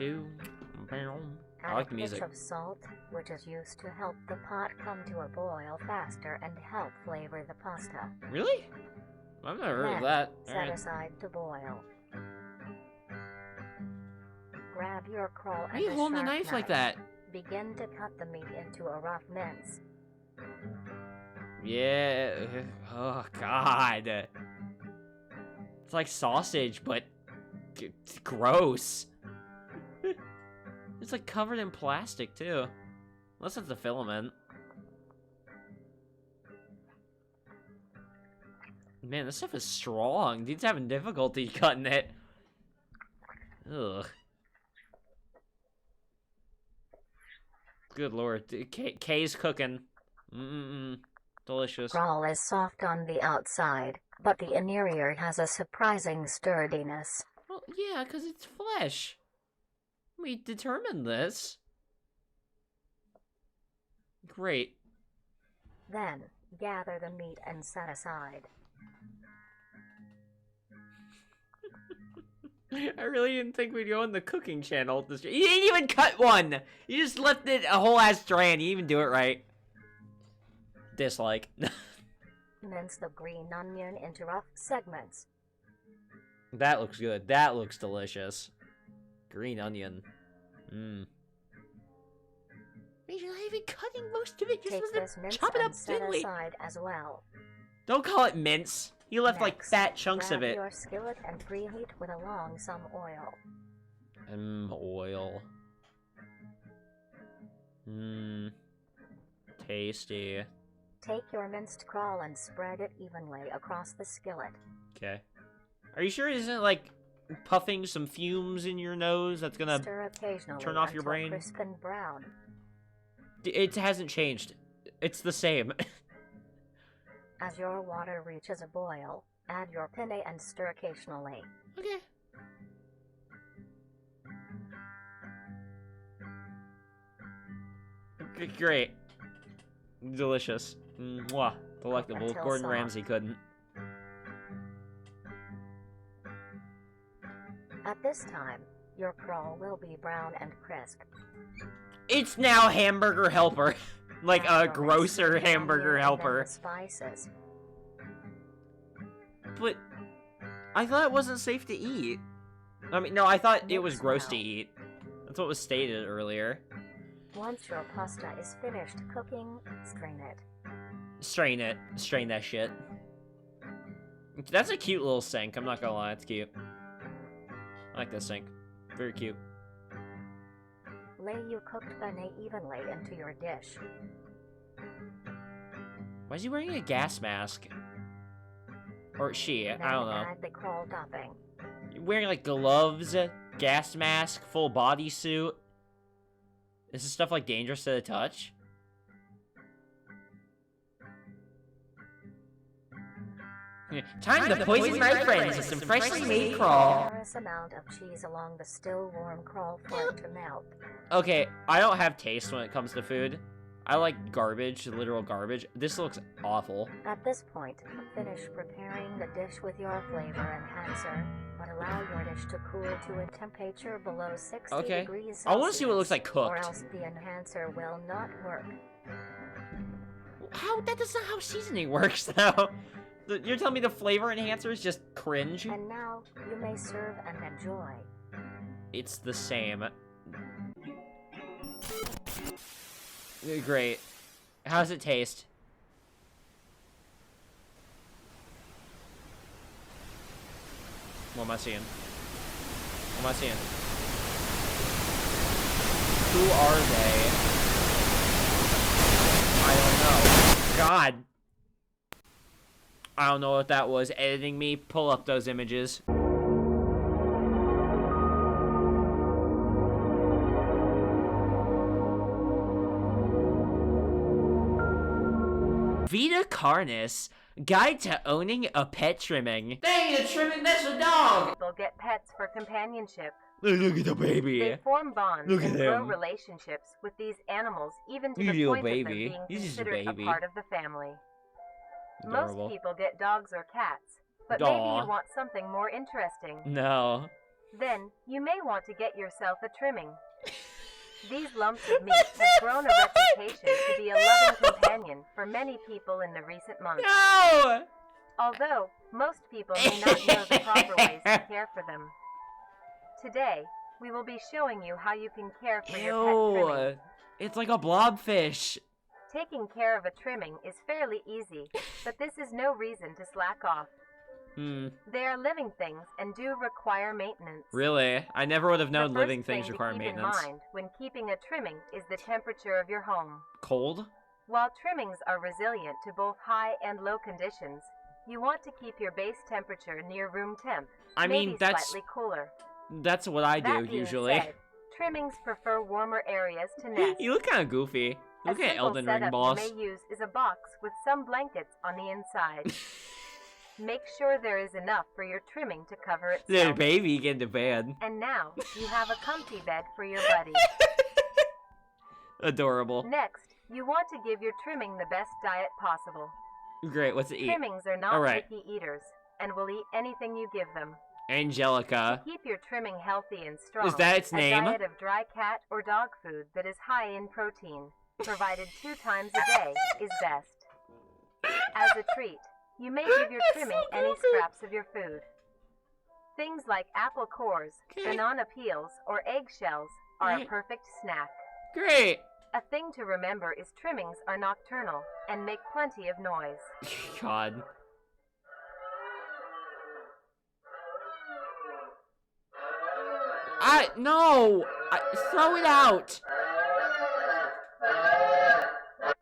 I like the Add a music. pinch of salt, which is used to help the pot come to a boil faster and help flavor the pasta. Really? I've never heard of Then, that. set Alright. aside to boil. Grab your crawl Why are and you a holding the sharp knife like that? Begin to cut the meat into a rough mince. Yeah. Oh, God. It's like sausage, but it's gross. It's like covered in plastic, too. Unless it's the filament. Man, this stuff is strong. Dude's having difficulty cutting it. Ugh. Good lord. Kay's cooking. Delicious. Crawl is soft on the outside, but the interior has a surprising sturdiness. Well, yeah, because it's flesh. We determined this. Great. Then, gather the meat and set aside. I really didn't think we'd go on the cooking channel. You didn't even cut one! You just left it a whole ass strand. You didn't even do it right. Dislike. Mince the green onion into rough segments. That looks good. That looks delicious. Green onion. Mmm. You're not even cutting most of it. Just Take let this them mince chop it and up set thinly. aside as well. Don't call it mince. You left like Next, fat chunks of grab it. your skillet and preheat with along some oil. Oil. Mmm. Tasty. Take your minced crawl and spread it evenly across the skillet. Okay. Are you sure it isn't like puffing some fumes in your nose that's gonna Stir occasionally turn off your until brain? crisp and brown. It hasn't changed. It's the same. As your water reaches a boil, add your penne and stir occasionally. Okay. Great. Delicious. Mwah. Delectable. Until Gordon soft. Ramsay couldn't. At this time, your crawl will be brown and crisp. It's now Hamburger Helper. Like Add a your grosser minced Hamburger onion and then Helper. the spices. But I thought it wasn't safe to eat. I mean, no, I thought it was Mix gross well. to eat. That's what was stated earlier. Once your pasta is finished cooking, strain it. Strain it. Strain that shit. That's a cute little sink, I'm not gonna lie, it's cute. I like this sink. Very cute. Lay your cooked penne evenly into your dish. Why is he wearing a gas mask? Or she, Then I don't know. add the crawl topping. Wearing like gloves, gas mask, full bodysuit. Is this stuff like dangerous to the touch? Time to poison my friends with some freshly made crawl. Generous amount of cheese along the still warm crawl for it to melt. Okay, I don't have taste when it comes to food. I like garbage, literal garbage. This looks awful. At this point, finish preparing the dish with your flavor enhancer, but allow your dish to cool to a temperature below 60 degrees Celsius. I want to see what it looks like cooked. Or else the enhancer will not work. How? That's not how seasoning works, though. You're telling me the flavor enhancer is just cringe? And now, you may serve and enjoy. It's the same. Great. How does it taste? What am I seeing? What am I seeing? Who are they? I don't know. God. I don't know what that was. Editing me. Pull up those images. Vita Carnis, Guide to Owning a Pet Trimming. Dang, a trimming, that's a dog! People get pets for companionship. Look at the baby. They form bonds Look at and grow him. relationships with these animals, even to You the little point of them baby. being He's just a considered a baby. part of the family. Adorable. Most people get dogs or cats, but Aw. maybe you want something more interesting. No. Then, you may want to get yourself a trimming. These lumps of meat have grown a reputation to be a loving companion for many people in the recent months. No! Although, most people may not know the proper ways to care for them. Today, we will be showing you how you can care for your pet trimming. Ew. It's like a blobfish. Taking care of a trimming is fairly easy, but this is no reason to slack off. They are living things and do require maintenance. Really? I never would have known The living first thing things require to keep maintenance. in mind when keeping a trimming is the temperature of your home. Cold? While trimmings are resilient to both high and low conditions, you want to keep your base temperature near room temp. I mean, maybe that's slightly cooler. That's what I do That being usually. said, trimmings prefer warmer areas to nest. You look kind of goofy. A Look at simple Elden Ring setup boss. you may use is a box with some blankets on the inside. Make sure there is enough for your trimming to cover itself. Little baby, get into bed. And now, you have a comfy bed for your buddy. Adorable. Next, you want to give your trimming the best diet possible. Great, what's it eat? Trimmings are not Alright. picky eaters, and will eat anything you give them. Angelica. To keep your trimming healthy and strong, Is that its name? a diet of dry cat or dog food that is high in protein, provided 2 times a day, is best. As a treat, you may give your trimming any scraps of your food. Things like apple cores, banana peels, or eggshells are a perfect snack. Great. A thing to remember is trimmings are nocturnal and make plenty of noise. God. No! Throw it out!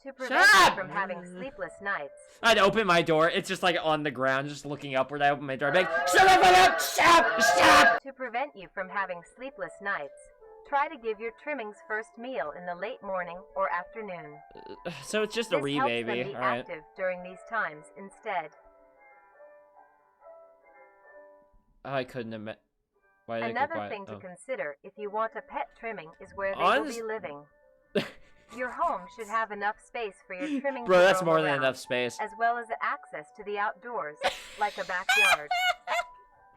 To prevent Shut you up! from having sleepless nights, I'd open my door. It's just like on the ground, just looking upward. I open my door. I'm like, shut up! Stop! Stop! to prevent you from having sleepless nights, try to give your trimmings first meal in the late morning or afternoon. So it's just a This helps baby. them be Alright. active during these times instead. I couldn't admit. Why did I go Another quiet? thing to Oh. consider if you want a pet trimming is where they Oh, will be living. Your home should have enough space for your trimming Bro, to that's roam more than around, enough space. as well as access to the outdoors, like a backyard.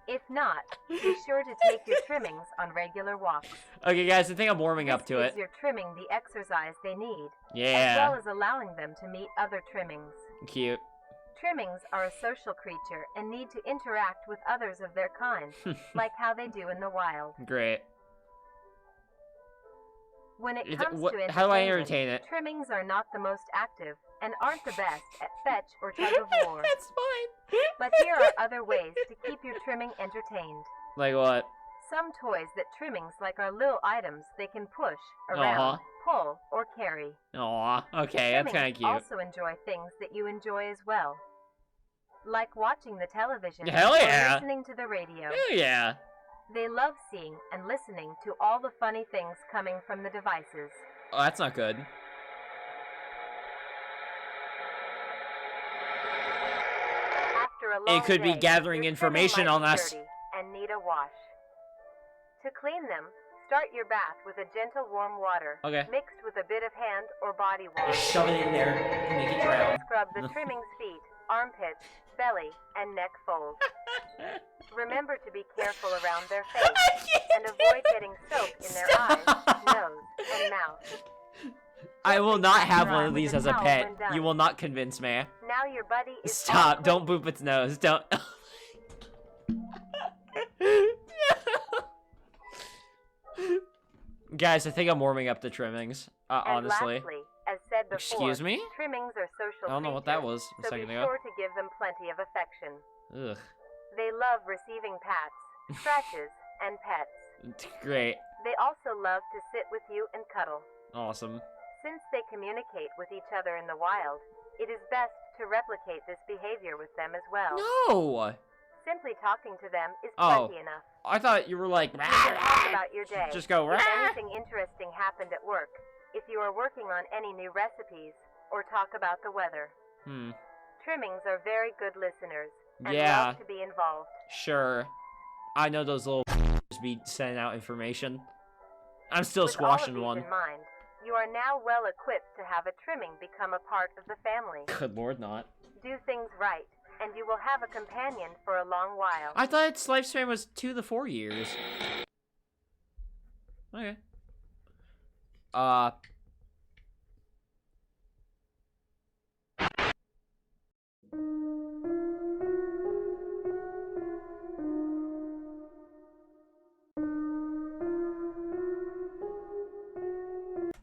If not, be sure to take your trimmings on regular walks. Okay, guys, I think I'm warming up to This it. gives your trimming the exercise they need, as Yeah. well as allowing them to meet other trimmings. Cute. Trimmings are a social creature and need to interact with others of their kind, like how they do in the wild. Great. When it Is it- comes what- to how do I entertainment, entertain it? trimmings are not the most active and aren't the best at fetch or tug of war. That's fine. But here are other ways to keep your trimming entertained. Like what? Some toys that trimmings like are little items they can push, around, pull, or carry. Aw, okay, that's kind of Trimmings cute. also enjoy things that you enjoy as well. Like watching the television Hell or yeah. listening to the radio. Hell yeah. They love seeing and listening to all the funny things coming from the devices. Oh, that's not good. After After a long It could be day, gathering your information trimming on might be us. dirty and need a wash. To clean them, start your bath with a gentle warm water Okay. mixed with a bit of hand or body wash. Just shove it in there and make it drown. Scrub the trimming's feet, armpits, belly, and neck folds. Remember to be careful around their face and avoid getting soap in their eyes, nose, and mouth. I will not have Dry one of with these a as a towel pet. when done. You will not convince me. Now your buddy is Stop. all Don't clean. boop its nose. Don't. Guys, I think I'm warming up the trimmings. And Honestly. lastly, as said before, Excuse me? trimmings are social I don't know what that creatures, was a so second be ago. sure to give them plenty of affection. Ugh. They love receiving pats, scratches, and pets. Great. They also love to sit with you and cuddle. Awesome. Since they communicate with each other in the wild, it is best to replicate this behavior with them as well. No! Simply talking to them is Oh. plenty enough. I thought you were like. You can talk about your day. Just go. If anything interesting happened at work, if you are working on any new recipes, or talk about the weather. Hmm. Trimmings are very good listeners and Yeah. love to be involved. Sure. I know those little be sending out information. I'm still With all of squashing these one. in mind, you are now well equipped to have a trimming become a part of the family. Good lord, not. Do things right, and you will have a companion for a long while. I thought its lifespan was 2 to 4 years. Okay.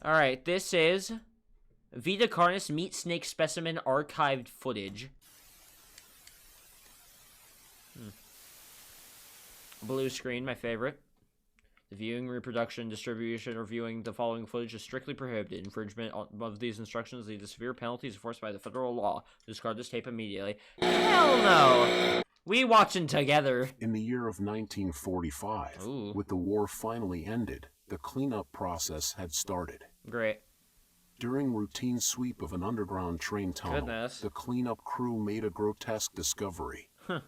Alright, this is Vita Carnis meat snake specimen archived footage. Blue screen, my favorite. The viewing, reproduction, distribution, or viewing the following footage is strictly prohibited. Infringement of these instructions lead to severe penalties enforced by the federal law. Discard this tape immediately. Hell no! We watching together. In the year of 1945, Ooh. with the war finally ended, the cleanup process had started. Great. During routine sweep of an underground train tunnel, Goodness. the cleanup crew made a grotesque discovery. Huh.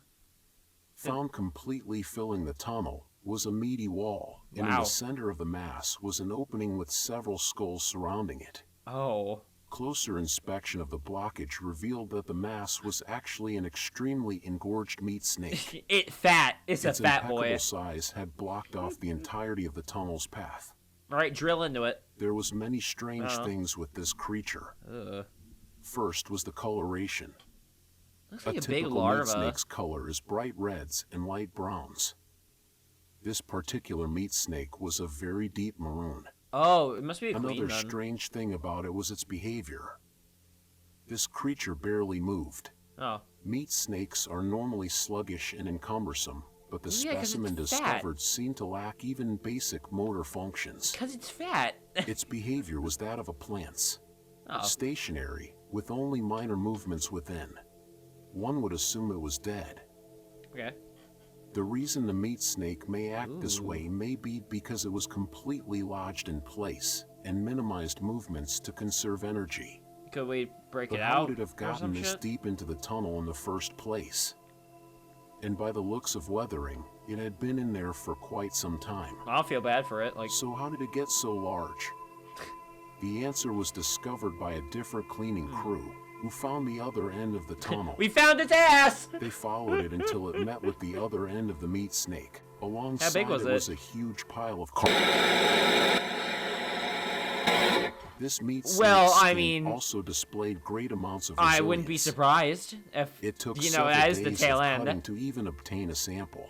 Found completely filling the tunnel was a meaty wall, and in Wow. the center of the mass was an opening with several skulls surrounding it. Oh. Closer inspection of the blockage revealed that the mass was actually an extremely engorged meat snake. It's fat. It's a Its fat impeccable boy. size had blocked off the entirety of the tunnel's path. Alright, drill into it. There was many strange Uh-huh. things with this creature. Ugh. First was the coloration. Looks like a big typical meat larva. snake's color is bright reds and light browns. This particular meat snake was a very deep maroon. Oh, it must be a queen Another then. strange thing about it was its behavior. This creature barely moved. Oh. Meat snakes are normally sluggish and encumbersome, but the Yeah, 'cause it's specimen fat. discovered seemed to lack even basic motor functions. Because it's fat. Its behavior was that of a plant's. Oh. Stationary, with only minor movements within. One would assume it was dead. Okay. The reason the meat snake may act this Ooh. way may be because it was completely lodged in place and minimized movements to conserve energy. Could we break But it how out? would it have or gotten some this shit? deep into the tunnel in the first place? And by the looks of weathering, it had been in there for quite some time. I don't feel bad for it. Like, So how did it get so large? The answer was discovered by a different cleaning crew, who found the other end of the tunnel. we found its ass! They followed it until it met with the other end of the meat snake. Alongside was it it? was a huge pile of This meat snake's Well, I skin mean, also displayed great amounts of I wouldn't be resilience. surprised if, It took you know, several that is the days tail of end. cutting to even obtain a sample.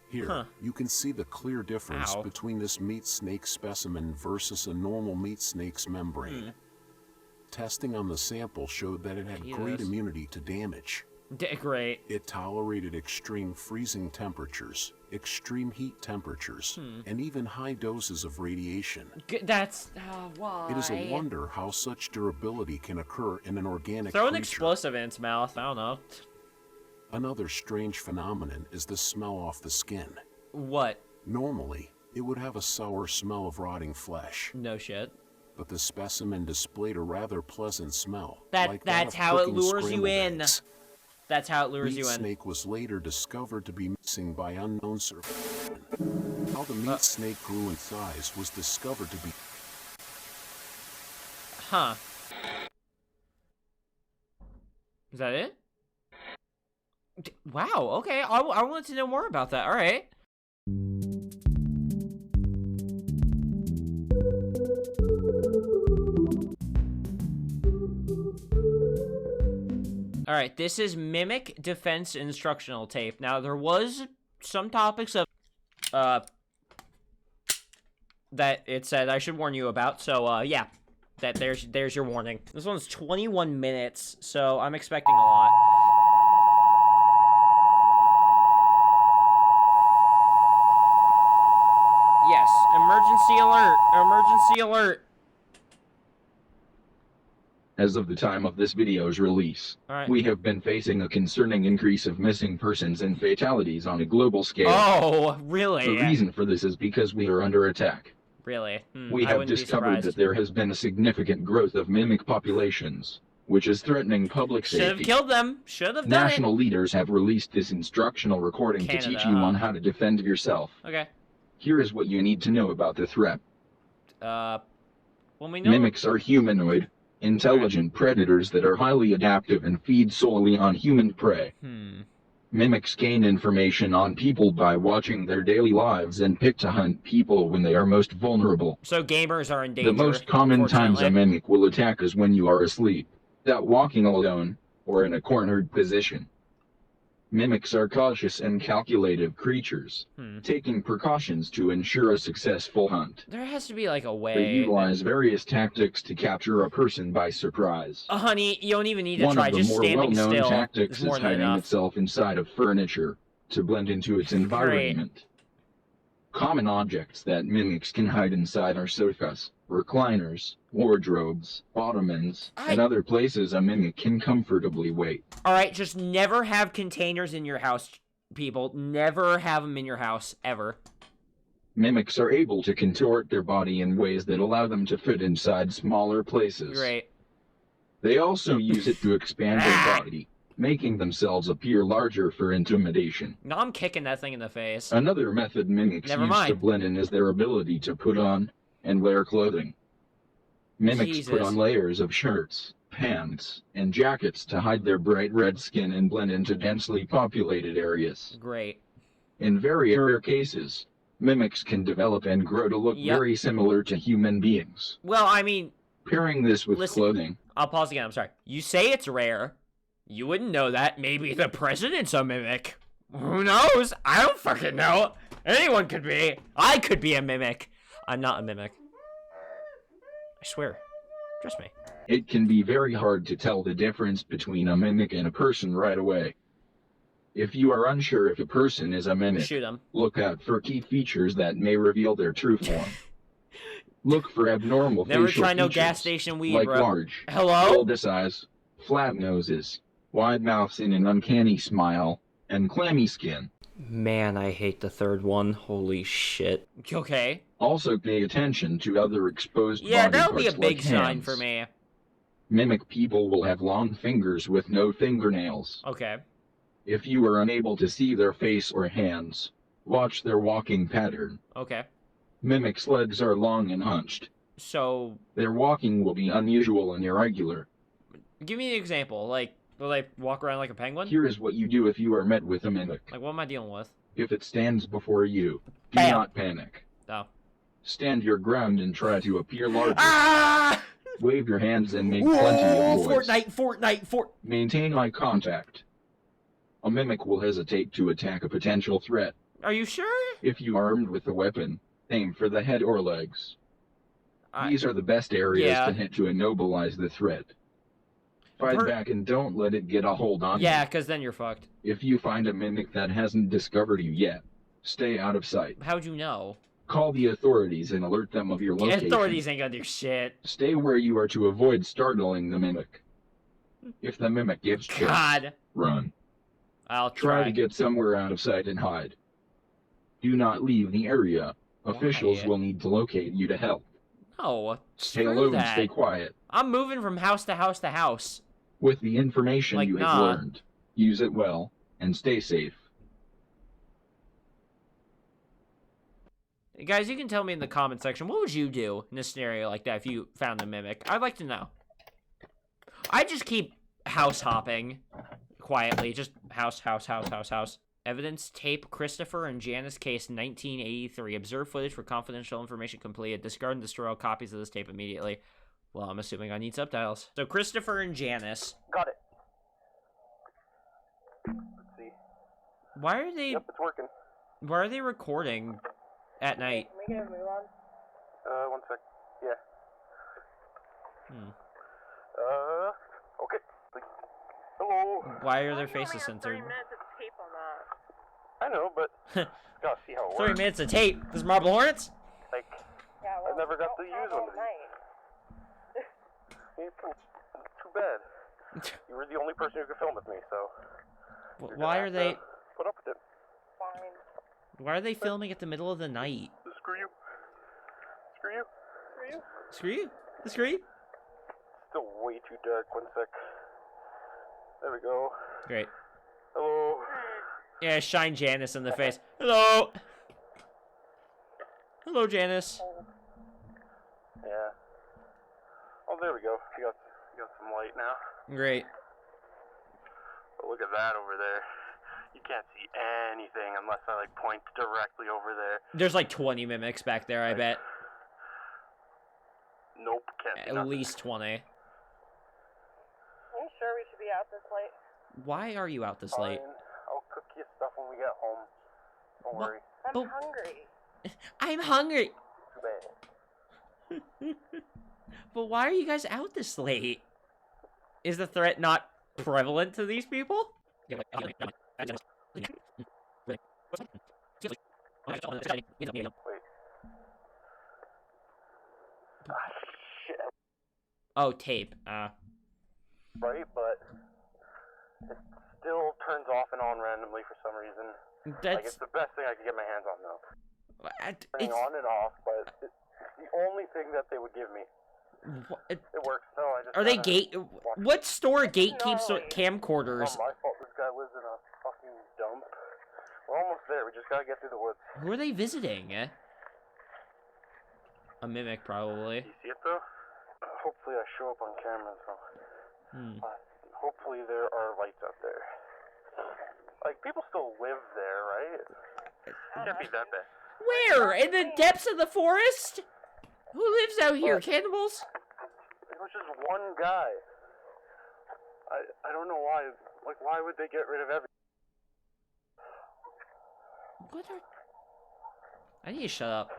Here, Huh. you can see the clear difference Ow. between this meat snake specimen versus a normal meat snake's membrane. Hmm. Testing on the sample showed that it had great Jesus. immunity to damage. Great. It tolerated extreme freezing temperatures, extreme heat temperatures, Hmm. and even high doses of radiation. That's why. It is a wonder how such durability can occur in an organic Throw an creature. explosive in its mouth. I don't know. Another strange phenomenon is the smell off the skin. What? Normally, it would have a sour smell of rotting flesh, No shit. but the specimen displayed a rather pleasant smell. That- like that's of how it cooking lures you scrambled in. eggs. That's how it lures Meat you in. snake was later discovered to be missing by unknown survivors. How the meat snake grew in size was discovered to be... Huh. Is that it? Wow, okay. I wanted to know more about that. All right. All right, this is Mimic Defense Instructional Tape. Now, there was some topics of, that it said I should warn you about, so, yeah. There's your warning. This one's 21 minutes, so I'm expecting a lot. Yes, emergency alert, emergency alert. As of the time of this video's release, we have been facing a concerning increase of missing persons and fatalities on a global scale. Oh, really? The reason for this is because we are under attack. Really? We have discovered that there has been a significant growth of mimic populations, which is threatening public safety. Should have killed them. Should have done National leaders have released this instructional recording to teach you on how to defend yourself. Okay. Here is what you need to know about the threat. Well, we know... Mimics are humanoid, intelligent predators that are highly adaptive and feed solely on human prey. Mimics gain information on people by watching their daily lives and pick to hunt people when they are most vulnerable. So gamers are in danger. The most common times a mimic will attack is when you are asleep, out walking alone, or in a cornered position. Mimics are cautious and calculative creatures, taking precautions to ensure a successful hunt. There has to be like a way. They utilize various tactics to capture a person by surprise. Honey, you don't even need to One try. of the Just more standing well-known still tactics is more is than hiding enough. itself inside of furniture to blend into its environment. Common objects that mimics can hide inside are sofas, recliners, wardrobes, ottomans, and other places a mimic can comfortably wait. Alright, just never have containers in your house, people. Never have them in your house, ever. Mimics are able to contort their body in ways that allow them to fit inside smaller places. Great. They also use it to expand their body, making themselves appear larger for intimidation. No, I'm kicking that thing in the face. Another method mimics use to blend in is their ability to put on and wear clothing. Mimics put on layers of shirts, pants, and jackets to hide their bright red skin and blend into densely populated areas. Great. In very rare cases, mimics can develop and grow to look very similar to human beings. Well, I mean... Pairing this with clothing... I'll pause again, I'm sorry. You say it's rare. You wouldn't know that. Maybe the president's a mimic. Who knows? I don't fucking know. Anyone could be. I could be a mimic. I'm not a mimic. I swear. Trust me. It can be very hard to tell the difference between a mimic and a person right away. If you are unsure if a person is a mimic, shoot 'em. Look out for key features that may reveal their true form. Look for abnormal Never facial try no features, gas station weed, like bro. large, Hello? bulbous eyes, flat noses, wide mouths and an uncanny smile, and clammy skin. Man, I hate the third one. Holy shit. Okay. Also pay attention to other exposed Yeah, body that'll be a parts big like sign hands. for me. Mimic people will have long fingers with no fingernails. Okay. If you are unable to see their face or hands, watch their walking pattern. Okay. Mimics' legs are long and hunched. So... Their walking will be unusual and irregular. Give me an example. Like, will they walk around like a penguin? Here is what you do if you are met with a mimic. Like, what am I dealing with? If it stands before you, do Bam. not panic. Oh. Stand your ground and try to appear larger. Ah! Wave your hands and make plenty of noise. Fortnite. Maintain eye contact. A mimic will hesitate to attack a potential threat. Are you sure? If you are armed with a weapon, aim for the head or legs. These are the best areas to hit to immobilize the threat. Fight back and don't let it get a hold on you. Yeah, because then you're fucked. If you find a mimic that hasn't discovered you yet, stay out of sight. How'd you know? Call the authorities and alert them of your location. The authorities ain't gonna do shit. Stay where you are to avoid startling the mimic. If the mimic gives chase, run. I'll Try to get somewhere out of sight and hide. Do not leave the area. Officials will need to locate you to help. No, Stay screw alone and that. stay quiet. I'm moving from house to house to house. With the information Like, you have nah. learned, Use it well, and stay safe. Guys, you can tell me in the comment section, what would you do in a scenario like that if you found a mimic? I'd like to know. I just keep house hopping quietly. Just house. Evidence tape, Christopher and Janice case 1983. Observe footage for confidential information completed. Discard and destroy all copies of this tape immediately. Well, I'm assuming I need subtitles. So Christopher and Janice. Got it. Let's see. Why are they... Yep, it's working. Why are they recording at night? Can we get a move on? 1 sec. Yeah. Okay. Hello. Why are their faces censored? I know, but gotta see how it 30 works. minutes of tape. This is Marble Hornets? Like, Yeah, I never got to use one of these. It's too bad. You were the only person who could film with me, so. Why are they... Put up with it. Fine. Why are they filming at the middle of the night? Screw you. Screw you. Screw Screw you. you? Screw you? Still way too dark. 1 sec. There we go. Great. Hello. Yeah, shine Janice in the face. Hello! Hello, Janice. Yeah. Oh, there we go. You got some light now. Great. But look at that over there. You can't see anything unless I, like, point directly over there. There's like 20 mimics back there, I bet. Nope, can't see At nothing. least 20. Are you sure we should be out this late? Why are you out this late? Fine. I'll cook you stuff when we get home. Don't worry. I'm hungry. I'm hungry! Too bad. But why are you guys out this late? Is the threat not prevalent to these people? Wait. Shit. Oh, tape. Right, but it still turns off and on randomly for some reason. Like, it's the best thing I could get my hands on, though. Turning on and off, but it's the only thing that they would give me. It works. No, I just. Are they what store gatekeeps camcorders? It's not my fault. This guy lives in a fucking dump. We're almost there. We just gotta get through the woods. Who are they visiting? A mimic, probably. You see it though? Hopefully, I show up on camera. So. Hopefully, there are lights out there. Like, people still live there, right? It can't be that bad. Where? In the depths of the forest? Who lives out here? Cannibals? It was just one guy. I don't know why. Like, why would they get rid of everything? What are... I need to shut up.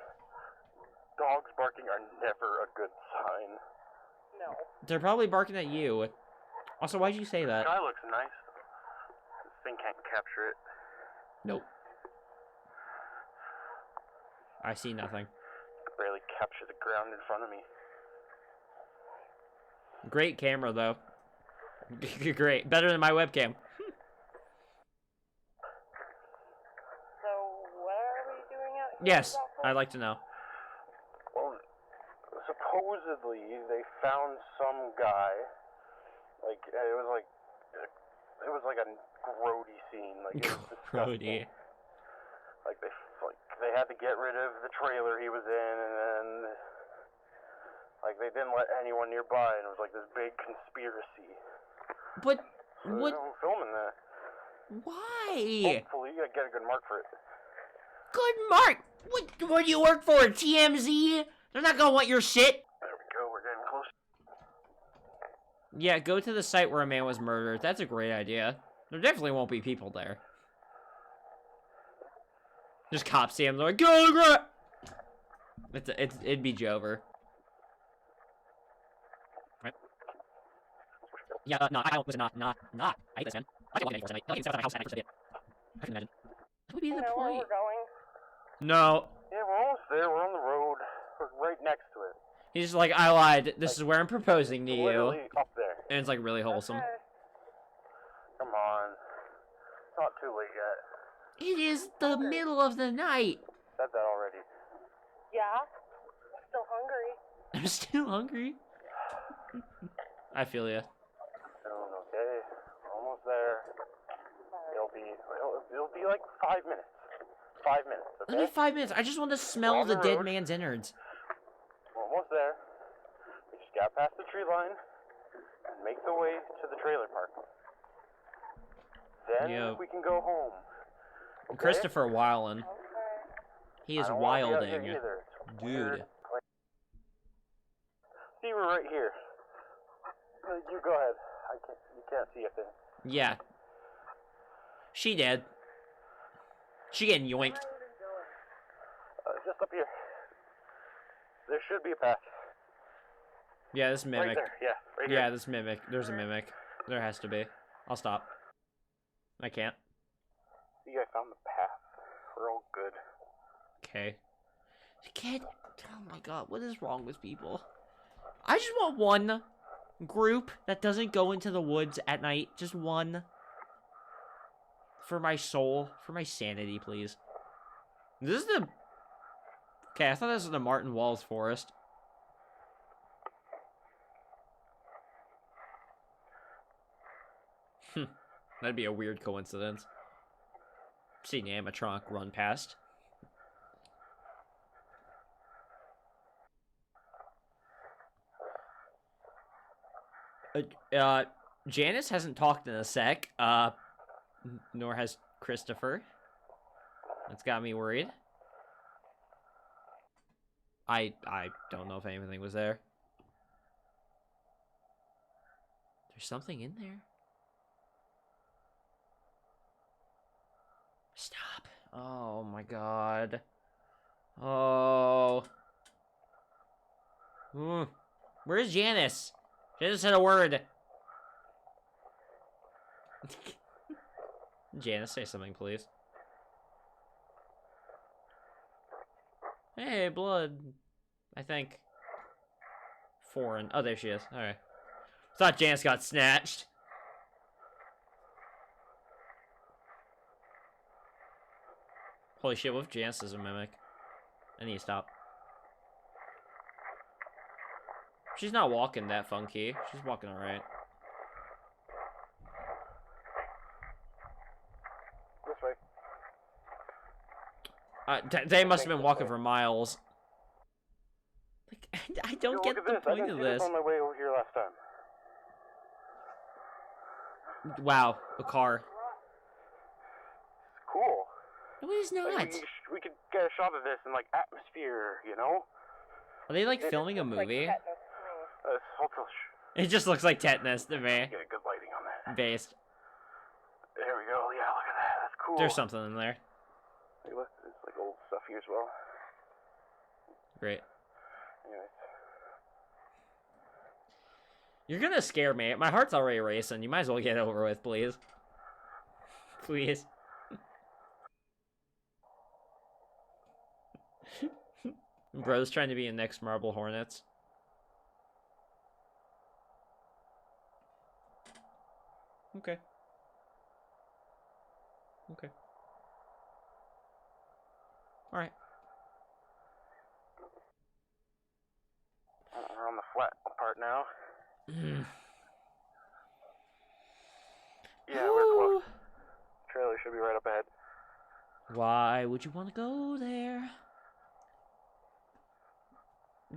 Dogs barking are never a good sign. No. They're probably barking at you. Also, why'd you say The that? sky looks nice. This thing can't capture it. Nope. I see nothing. Barely capture the ground in front of me. Great camera, though. Great. Better than my webcam. So, what are we doing out here? Yes, I'd like to know. Well, supposedly they found some guy. Like, it was like a grody scene. Like, it was disgusting. Grody. Like they had to get rid of the trailer he was in, and then like they didn't let anyone nearby, and it was like this big conspiracy. But so what? I'm filming that. Why? Hopefully, I get a good mark for it. Good mark. What do you work for? TMZ? They're not gonna want your shit. There we go. We're getting close. Yeah, go to the site where a man was murdered. That's a great idea. There definitely won't be people there. Just cops see him, they're like, go, go! It'd be Jover. Right? Yeah, no, I don't, listen, not. I hate this, man. I can't walk in anymore tonight. I can step out of my house and I can imagine. That would be the Where point. we're going? No. Yeah, we're almost there. We're on the road. We're right next to it. He's just like, I lied. This is where I'm proposing to you. Literally up there. And it's like really wholesome. Come on. It's not too late yet. It is the middle of the night. Said that already. Yeah. Still hungry. I'm still hungry. I feel ya. Doing okay. Almost there. It'll be like 5 minutes. 5 minutes, okay? Only 5 minutes. I just want to smell on the the dead road. man's innards. We're almost there. We just got past the tree line and make the way to the trailer park. Then Yep. we can go home. Okay? Christopher Weiland. He is I don't wanna be out here wilding. either. It's Dude. weird. See, we're right here. You go ahead. You can't see a thing. Yeah. She did. She getting yoinked. Just up here. There should be a path. Yeah, this mimic. Right there. Yeah, right here. Yeah, this mimic. There's a mimic. There has to be. I'll stop. I can't. See, I found the path. We're all good. Okay. Kid. Oh my god, what is wrong with people? I just want one group that doesn't go into the woods at night. Just one. For my soul. For my sanity, please. This is the... Okay, I thought this was the Martin Walls Forest. That'd be a weird coincidence. Seeing an animatronic run past. Janice hasn't talked in a sec. Nor has Christopher. That's got me worried. I don't know if anything was there. There's something in there. Stop. Oh my god. Oh. Where's Janice? Janice said a word. Janice, say something, please. Hey, blood. I think. Foreign. Oh, there she is. Alright. Thought Janice got snatched. Holy shit, what if Janice is a mimic? I need to stop. She's not walking that funky. She's walking alright. This way. They must have been walking for miles. Like, I don't get the point of this. I on my way over here last time. Wow, a car. Cool. No, it is not. Like, we could get a shot of this in, like, atmosphere, you know? Are they, like, filming a movie? It just looks like tetanus to me. Get a good lighting on that. Based. There we go. Yeah, look at that. That's cool. There's something in there. Hey, look, there's, like, old stuff here as well. Great. Anyways. You're gonna scare me. My heart's already racing. You might as well get it over with, please. Please. Bro's trying to be in next Marble Hornets. Okay. Okay. Alright. We're on the flat part now. Yeah, we're close. Trailer should be right up ahead. Why would you want to go there?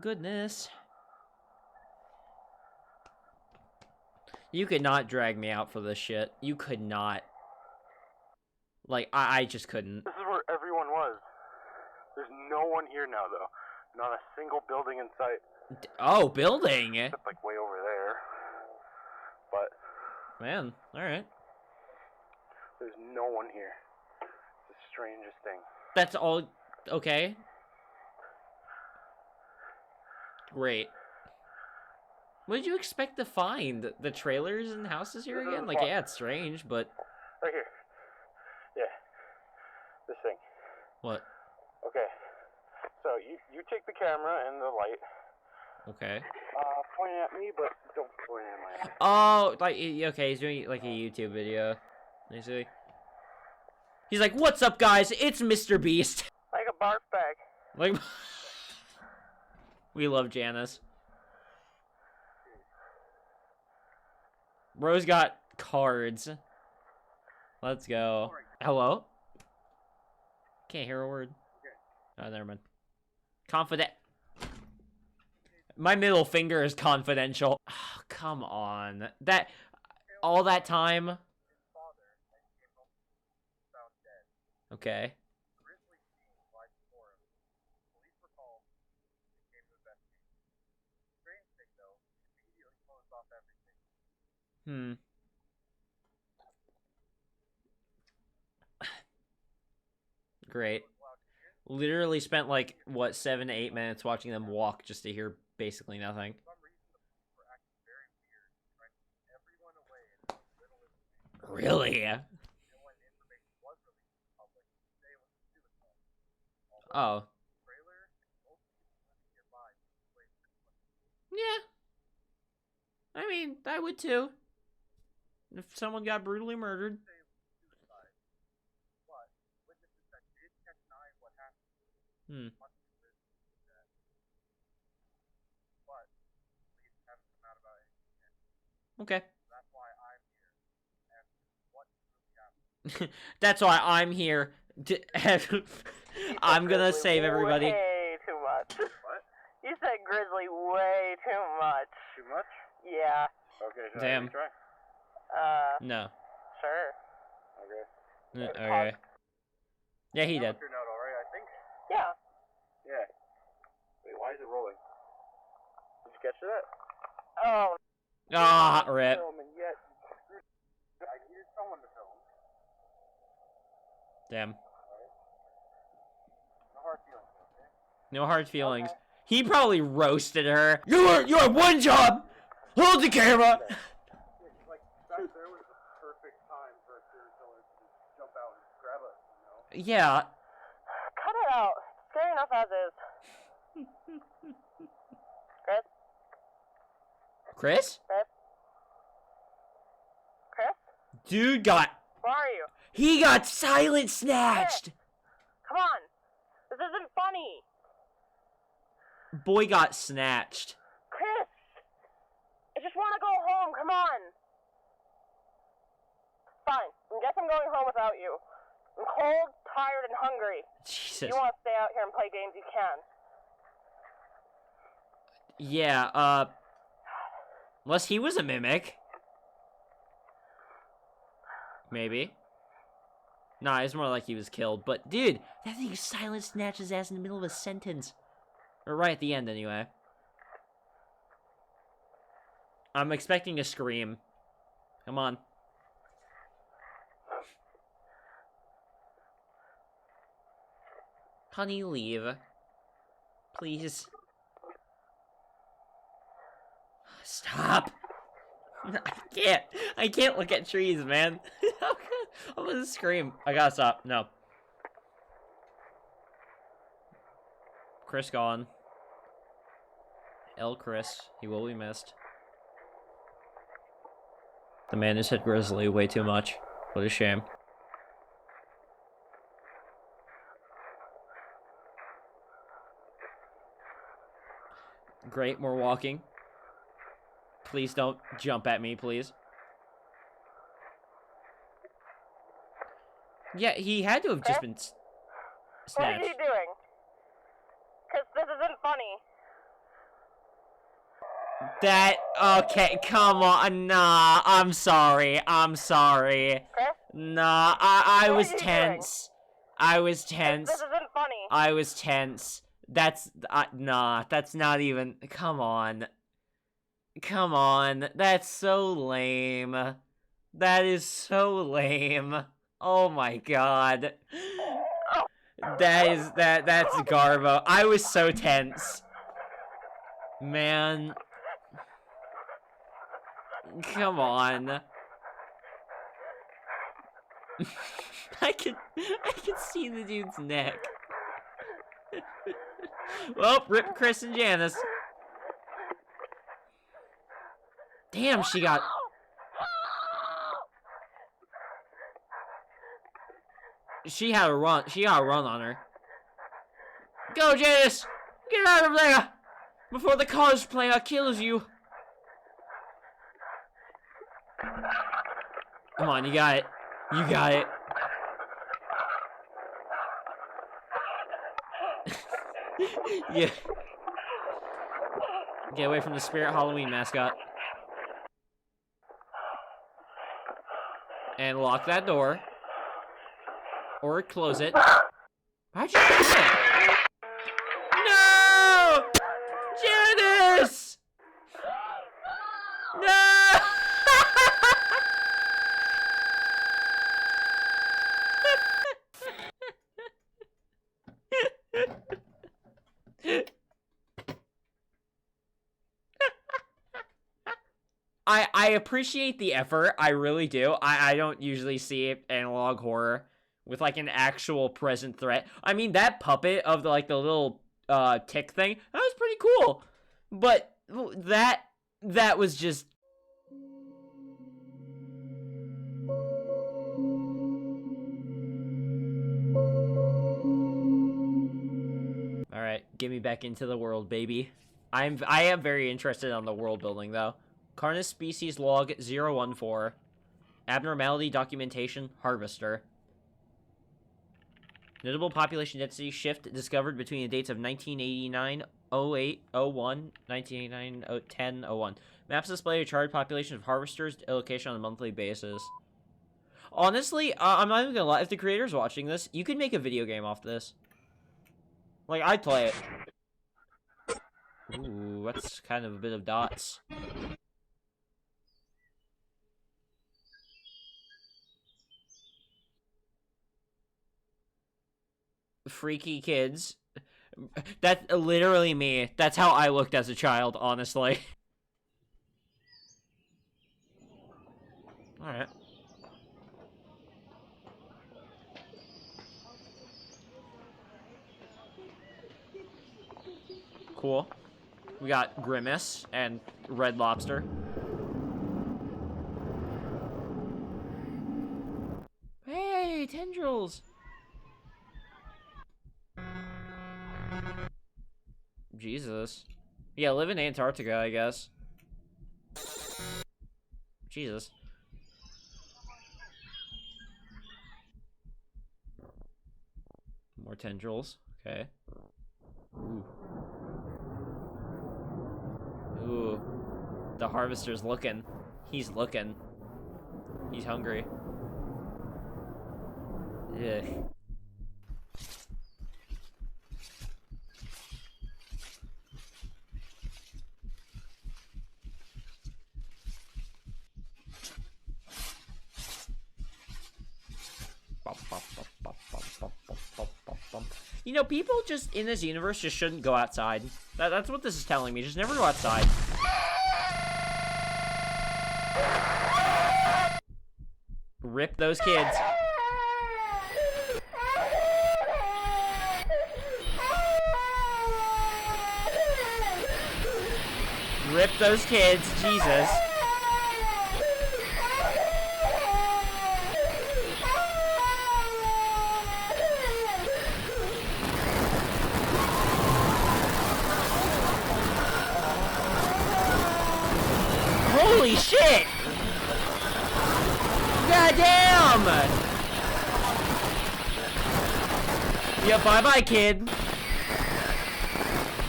Goodness. You could not drag me out for this shit. You could not. Like, I just couldn't. This is where everyone was. There's no one here now, though. Not a single building in sight. Oh, building? Except, like, way over there. But... Man, alright. There's no one here. It's the strangest thing. That's all... Okay. Great. What did you expect to find? The trailers and houses here again? Like, yeah, it's strange, but... Right here. Yeah. This thing. What? Okay. So, you take the camera and the light. Okay. Point it at me, but don't point it at my eye. Oh, like, okay, he's doing, like, a YouTube video. You see? He's like, what's up, guys? It's Mr. Beast. Like a barf bag. Like... We love Janice. Bro's got cards. Let's go. Hello? Can't hear a word. Oh, never mind. Confident. My middle finger is confidential. Oh, come on. That... all that time? Okay. Hmm. Great. Literally spent like, what, 7 to 8 minutes watching them walk just to hear basically nothing. Really? Oh. Yeah. I mean, I would too. If someone got brutally murdered. Hmm. Okay. That's why I'm here. I'm gonna save everybody. Way too much. What? You said grizzly way too much. Too much? Yeah. Okay, so Damn. try? No. Sure. Okay. Okay. Yeah, he did. Turned out alright, I think. Yeah. Yeah. Wait, why is it rolling? Did you catch that? Oh. Ah, rip. Filming yet. I needed someone to film. Damn. No hard feelings, okay? No hard feelings. Okay. He probably roasted her. You have one job! Hold the camera! Like, back there was the perfect time for a serial killer to just jump out and grab us, you know? Yeah. Cut it out. Scary enough as is. Chris? Chris? Chris? Chris? Dude got... Where are you? He got silent snatched! Chris. Come on! This isn't funny! Boy got snatched. Chris! I just want to go home, come on! Fine, I guess I'm going home without you. I'm cold, tired, and hungry. Jesus. If you want to stay out here and play games, you can. Yeah, unless he was a mimic. Maybe. Nah, it's more like he was killed. But, dude, that thing silent snatched his ass in the middle of a sentence. Or right at the end, anyway. I'm expecting a scream. Come on. Honey, leave. Please. Stop. I can't look at trees, man. I'm gonna scream. I gotta stop. No. Chris gone. Chris. He will be missed. The man has hit Grizzly way too much. What a shame. Great, more walking. Please don't jump at me, please. Yeah, he had to have just been snatched. What are you doing? Because this isn't funny. That, okay, come on, nah, I'm sorry, Chris? Nah, I was tense. I was tense. This isn't funny. I was tense. That's, nah, that's not even, come on. Come on, that's so lame. That is so lame. Oh my god. That's Garbo. I was so tense. Man. Come on. I can see the dude's neck. Well, rip Chris and Janice. Damn, she got... She had a run. She got a run on her. Go, Janice! Get out of there! Before the college player kills you. Come on, you got it. You got it. Yeah. Get away from the Spirit Halloween mascot. And lock that door. Or close it. How'd you do it? No! Janice! No! I appreciate the effort, I really do. I don't usually see analog horror with like an actual present threat. I mean, that puppet of the little tick thing, that was pretty cool. But that was just all right, get me back into the world, baby. I am very interested on the world building though. Carnis species log 014. Abnormality documentation harvester. Notable population density shift discovered between the dates of 1989, 08, 01, 1989, 10, 01. Maps display a charted population of harvesters location on a monthly basis. Honestly, I'm not even gonna lie. If the creator's watching this, you could make a video game off this. Like, I'd play it. Ooh, that's kind of a bit of dots. Freaky kids. That's literally me. That's how I looked as a child, honestly. Alright. Cool. We got Grimace and Red Lobster. Hey, tendrils! Jesus. Yeah, live in Antarctica, I guess. Jesus. More tendrils. Okay. Ooh. Ooh. The harvester's looking. He's looking. He's hungry. Ugh. You know, people just in this universe just shouldn't go outside. That's what this is telling me. Just never go outside. Rip those kids. Rip those kids, Jesus. Holy shit! Goddamn! Yeah, bye-bye, kid.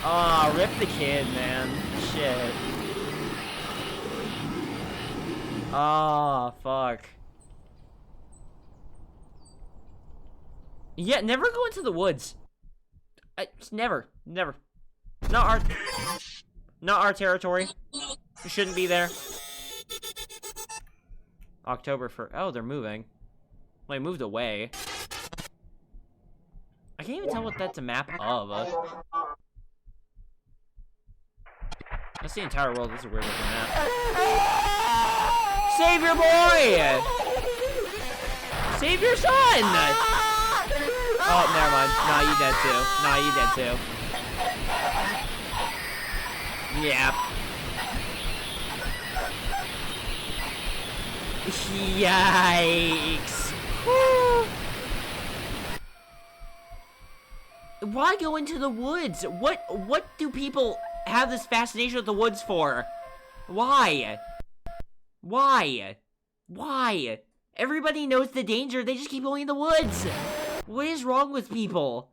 Aw, rip the kid, man. Shit. Aw, fuck. Yeah, never go into the woods. Never. Not our territory. We shouldn't be there. October 1st. Oh, they're moving. Well, they moved away. I can't even tell what that's a map of. That's the entire world. This is a weird looking map. Save your boy! Save your son! Oh, never mind. Nah, you dead too. Nah, you dead too. Yep. Yikes. Woo. Why go into the woods? What do people have this fascination with the woods for? Why? Everybody knows the danger, they just keep going in the woods. What is wrong with people?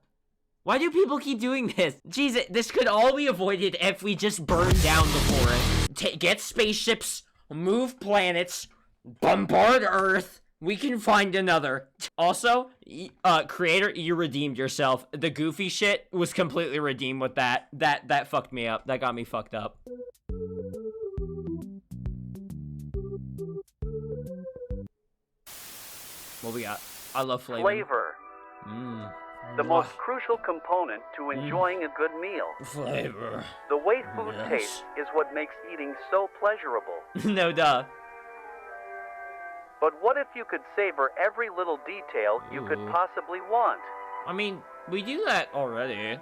Why do people keep doing this? Jesus, this could all be avoided if we just burn down the forest. Get spaceships, move planets, bombard Earth. We can find another. Also, creator, you redeemed yourself. The goofy shit was completely redeemed with that. That fucked me up. That got me fucked up. What we got? I love flavor. Flavor. The most crucial component to enjoying a good meal. Flavor. The way food tastes is what makes eating so pleasurable. No duh. But what if you could savor every little detail you could possibly want? I mean, we do that already.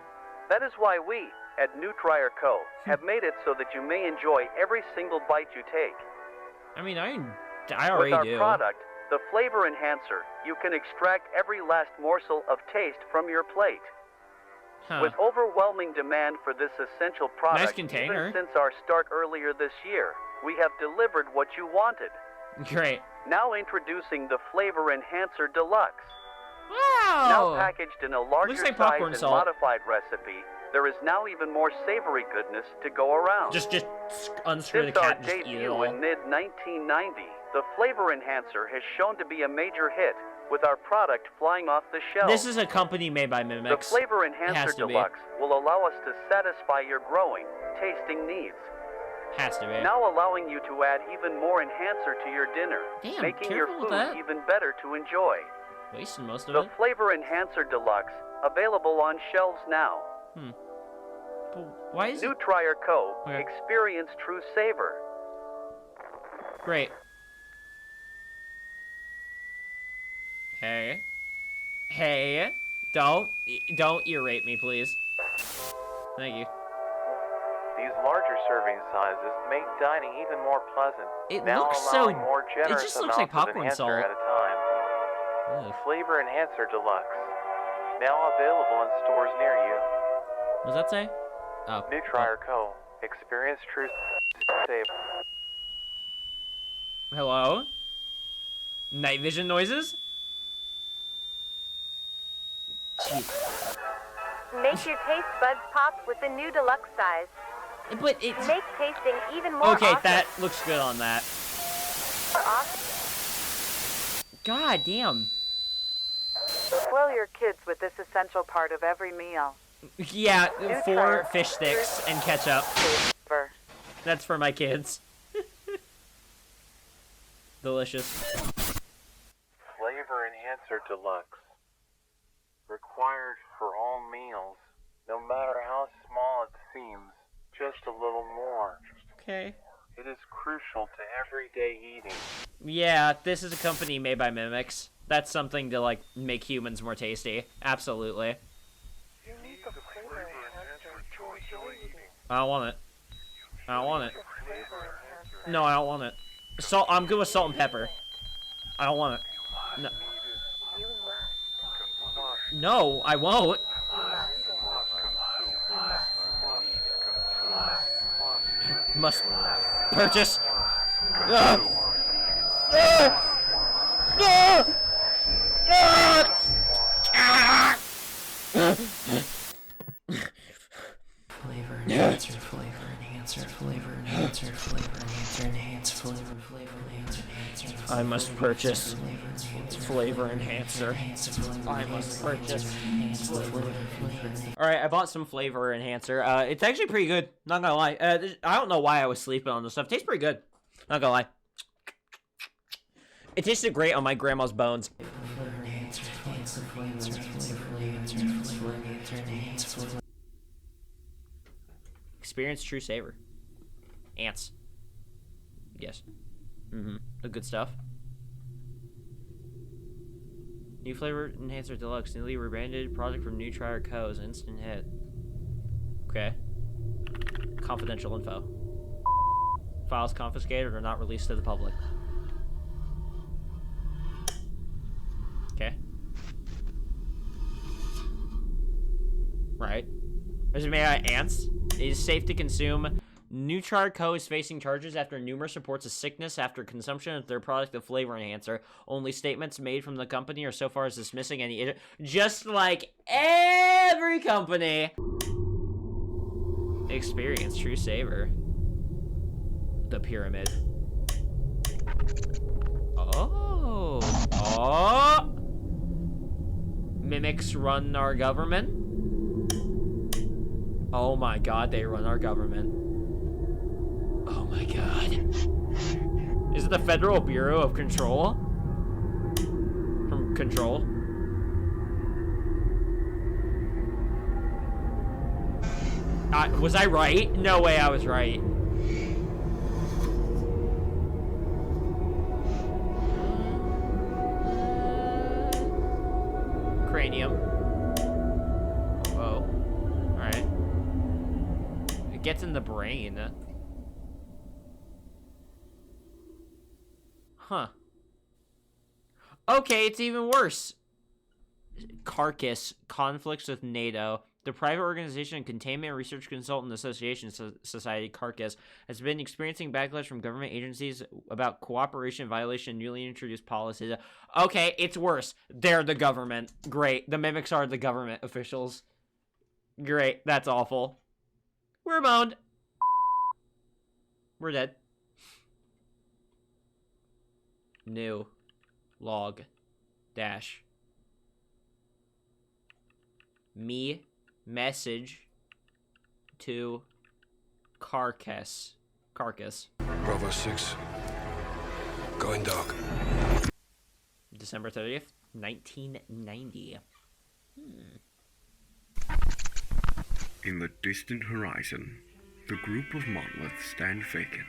That is why we, at Nutri Co., have made it so that you may enjoy every single bite you take. I mean, I already do. With our product, the Flavor Enhancer, you can extract every last morsel of taste from your plate. With overwhelming demand for this essential product, nice container. Even since our start earlier this year, we have delivered what you wanted. Great. Now introducing the Flavor Enhancer Deluxe. Wow! Now packaged in a larger like size popcorn and salt. modified recipe, there is now even more savory goodness to go around. Just unscrew the Since our cat and just eat it debut all. in mid-1990, the Flavor Enhancer has shown to be a major hit, with our product flying off the shelves. This is a company made by The Mimics. Flavor Has Enhancer to be. Deluxe will allow us to satisfy your growing, tasting needs. Has to be. Now allowing you to add even more enhancer to your dinner, Damn, making your careful with food that. even better to enjoy. Wasting most of The it. Flavor Enhancer Deluxe, available on shelves now. But why is Nutri Co. Okay. Experience true savor. Great. Hey. Hey. Don't irate me, please. Thank you. These larger serving sizes make dining even more pleasant. It now looks so- allowing more it generous just looks like amounts of popcorn enhancer salt. at a time. Ugh. Flavor Enhancer Deluxe. Now available in stores near you. What does that say? Oh. Nutri Co. Experience true savor. Hello? Night vision noises? Make your taste buds pop with the new deluxe size. But it's... Make tasting even more Okay, awesome. that looks good on that. Awesome. God damn. Spoil your kids with this essential part of every meal. Yeah, 4 fish sticks and ketchup. Flavor. That's for my kids. Delicious. Flavor Enhancer Deluxe. Required for all meals, no matter how small it seems, just a little more. Okay. It is crucial to everyday eating. Yeah, this is a company made by Mimics. That's something to, like, make humans more tasty. Absolutely. I don't want it. I don't want it. No, I don't want it. Salt. I'm good with salt and pepper. I don't want it. No. No, I won't. Must purchase. Flavor enhancer, flavor enhancer, flavor enhancer, flavor enhancer, enhance, flavor enhancer, enhancer. I must purchase flavor enhancer. I must purchase. Alright, I bought some flavor enhancer. It's actually pretty good. Not gonna lie. I don't know why I was sleeping on this stuff. Tastes pretty good. Not gonna lie. It tasted great on my grandma's bones. Experience true savor. Ants. Yes. The good stuff. New flavor enhancer deluxe, newly rebranded product from Nutri Co. is an instant hit. Okay. Confidential info. Files confiscated or not released to the public. Okay. Right. Is it made out of ants? It is safe to consume. Nutri Co. is facing charges after numerous reports of sickness after consumption of their product, the flavor enhancer. Only statements made from the company are so far as dismissing any... Just like every every company. Experience true saver. The pyramid. Oh. Oh. Mimics run our government. Oh my god, they run our government. Oh my god. Is it the Federal Bureau of Control? From Control? Was I right? No way I was right. Cranium. Whoa. Alright. It gets in the brain. Huh. Okay, it's even worse. Carcass conflicts with NATO. The private organization and Containment Research Consultant Association Society, Carcass, has been experiencing backlash from government agencies about cooperation violation of newly introduced policies. Okay, it's worse. They're the government. Great. The mimics are the government officials. Great. That's awful. We're boned. We're dead. New. Log. Dash. Me. Message to Carcass. Bravo 6. Going dark. December 30th, 1990. In the distant horizon, the group of monoliths stand vacant.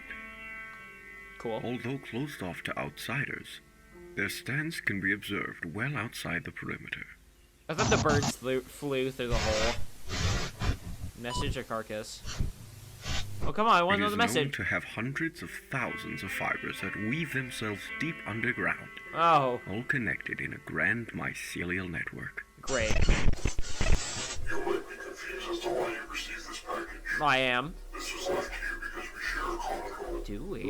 Cool. Although closed off to outsiders, their stance can be observed well outside the perimeter. I thought the birds flew through the hole. Message to Carcass. Oh, come on, I want to know the message. It is known to have hundreds of thousands of fibers that weave themselves deep underground. Oh. All connected in a grand mycelial network. Great. You might be confused as to why you received this package. I am. This was left to you because we share a common goal. Do we?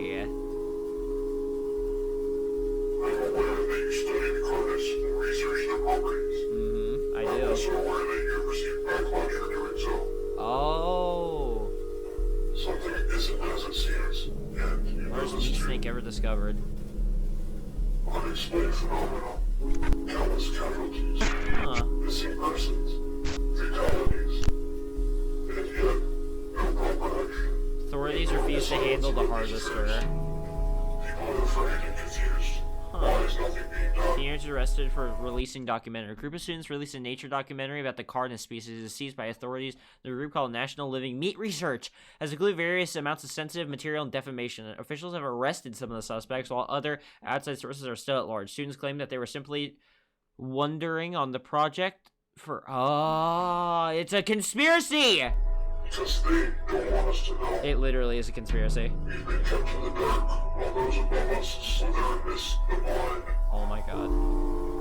I'm aware that you studied Carnis and researched their properties. I do. I'm also aware that you received backlash for doing so. Oh. Something isn't as it seems, and Where's Meat Snake ever discovered? unexplained phenomena, countless casualties, missing persons, fatalities, and yet no proper action. Authorities refuse to handle the harvester. People are afraid and confused. Why is nothing being done? Teenagers arrested for releasing documentary. A group of students released a nature documentary about the Carnis species is seized by authorities. The group called National Living Meat Research has included various amounts of sensitive material and defamation. Officials have arrested some of the suspects, while other outside sources are still at large. Students claim that they were simply wondering on the project for... Oh, it's a conspiracy! Because they don't want us to know. It literally is a conspiracy. We've been kept in the dark, while those above us slither and miss the blind. Oh my god.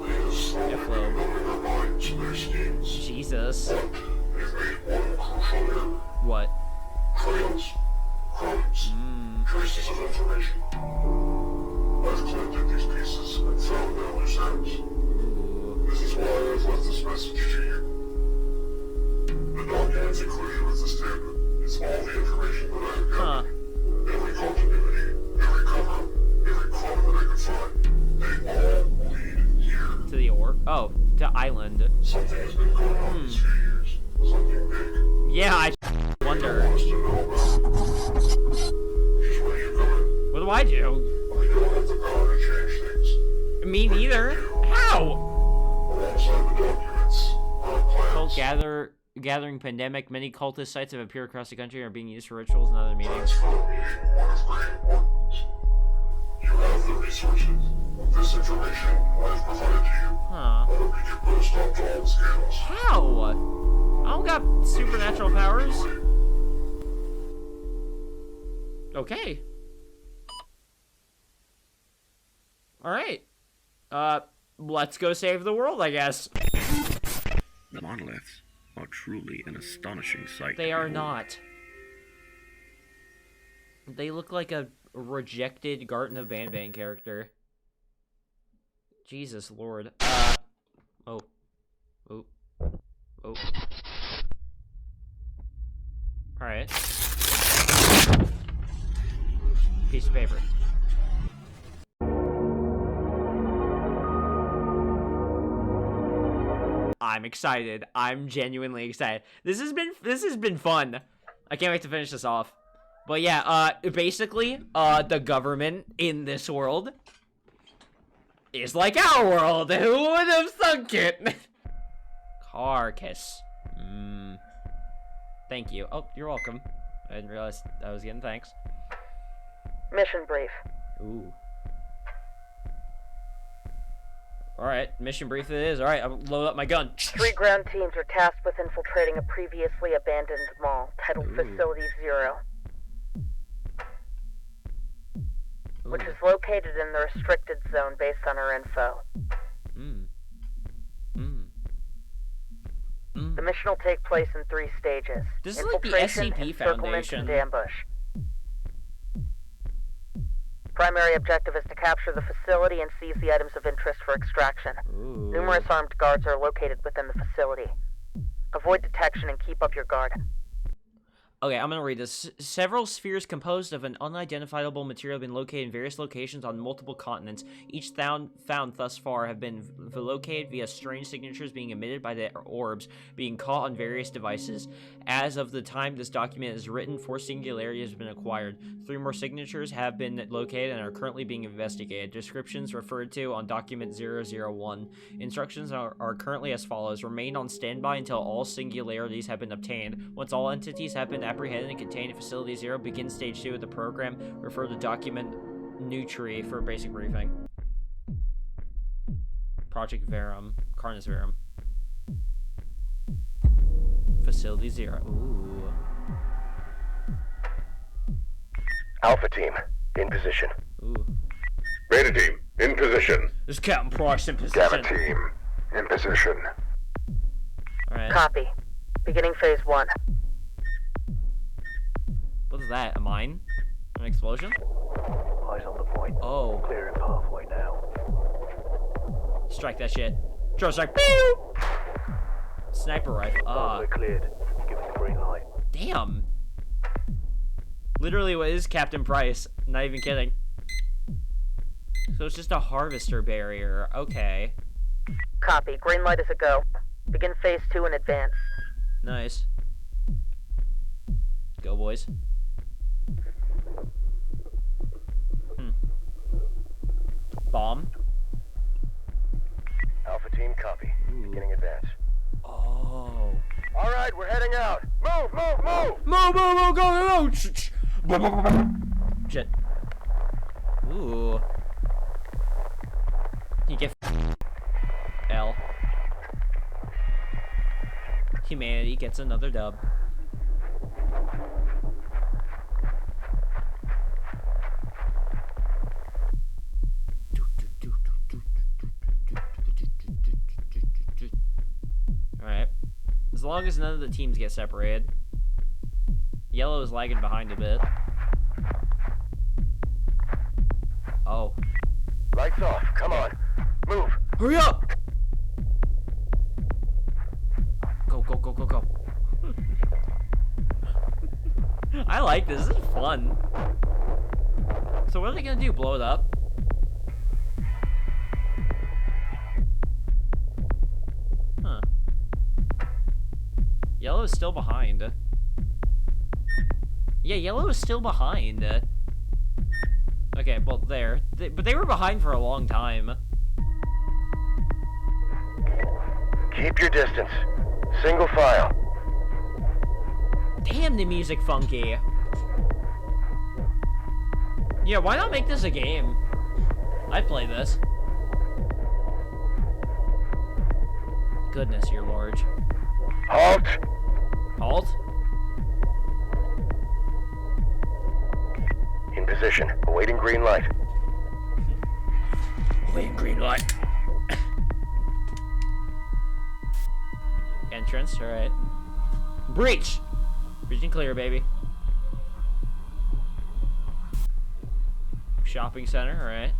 They have slowly Flow. opened their minds to their schemes. Jesus. But they've made one crucial error. What? Trails, crumbs, traces of information. I've collected these pieces and found their loose ends. This is why I've left this message to you. The documents included with the statement is all the information that I have gathered. Every continuity, every cover, every clue that I could find, they all lead here. To the ore? Oh, to island. Something has been going on these few years. Something big. Yeah, I wonder. What do I do? I don't have the power to change things. Me neither. How? Alongside the documents are plans. Cult gathering pandemic. Many cultist sites have appeared across the country and are being used for rituals and other meetings. That's for the meeting one of great importance. You have the resources. This information I have provided to you. Huh. I hope you can put a stop to all the scandals. How? I don't got supernatural powers. Okay. Alright. Let's go save the world, I guess. The monoliths are truly an astonishing sight. They are not. They look like a rejected Garten of Banban character. Jesus Lord. Oh. Oh. Oh. Alright. Piece of paper. I'm excited. I'm genuinely excited. This has been fun. I can't wait to finish this off. But yeah, basically, the government in this world is like our world. Who would have thunk it? Carcass. Thank you. Oh, you're welcome. I didn't realize I was getting thanks. Mission brief. Ooh. Alright, mission brief it is. Alright, I'll load up my gun. 3 ground teams are tasked with infiltrating a previously abandoned mall, titled Facility 0. Which is located in the restricted zone based on our info. The mission will take place in 3 stages. This is like the SCP Foundation. And ambush. Primary objective is to capture the facility and seize the items of interest for extraction. Numerous armed guards are located within the facility. Avoid detection and keep up your guard. Okay, I'm gonna read this. Several spheres composed of an unidentifiable material have been located in various locations on multiple continents. Each found thus far have been located via strange signatures being emitted by the orbs being caught on various devices. As of the time this document is written, 4 singularities have been acquired. 3 more signatures have been located and are currently being investigated. Descriptions referred to on document 001. Instructions are currently as follows. Remain on standby until all singularities have been obtained. Once all entities have been apprehended and contained in Facility 0, begin Stage 2 of the program. Refer to document Nutri for basic briefing. Project Verum. Carnis Verum. Facility 0. Ooh. Alpha team, in position. Ooh. Beta team, in position. There's Captain Price in position. Gamma team, in position. Alright. Copy. Beginning phase 1. What is that? A mine? An explosion? Eyes on the point. Oh. Clearing pathway now. Strike that shit. Drone strike. Pew! Sniper rifle. We're cleared. Give us the green light. Damn. Literally, what is Captain Price? Not even kidding. So it's just a harvester barrier. Okay. Copy. Green light is a go. Begin phase 2 in advance. Nice. Go, boys. Bomb. Alpha team, copy. Beginning advance. Oh. All right, we're heading out. Move, move, move! Move, move, move, go, go, go! Shit. Ooh. You get L. Humanity gets another dub. Alright. As long as none of the teams get separated. Yellow is lagging behind a bit. Oh. Lights off. Come on. Move. Hurry up! Go, go, go, go, go. I like this. This is fun. So what are they gonna do? Blow it up? Huh. Yellow is still behind. Yeah, yellow is still behind. Okay, well, there. But they were behind for a long time. Keep your distance. Single file. Damn, the music funky. Yeah, why not make this a game? I'd play this. Goodness, you're large. Halt! Halt? In position. Awaiting green light. Awaiting green light. Entrance, alright. Breach! Breach and clear, baby. Shopping center, alright.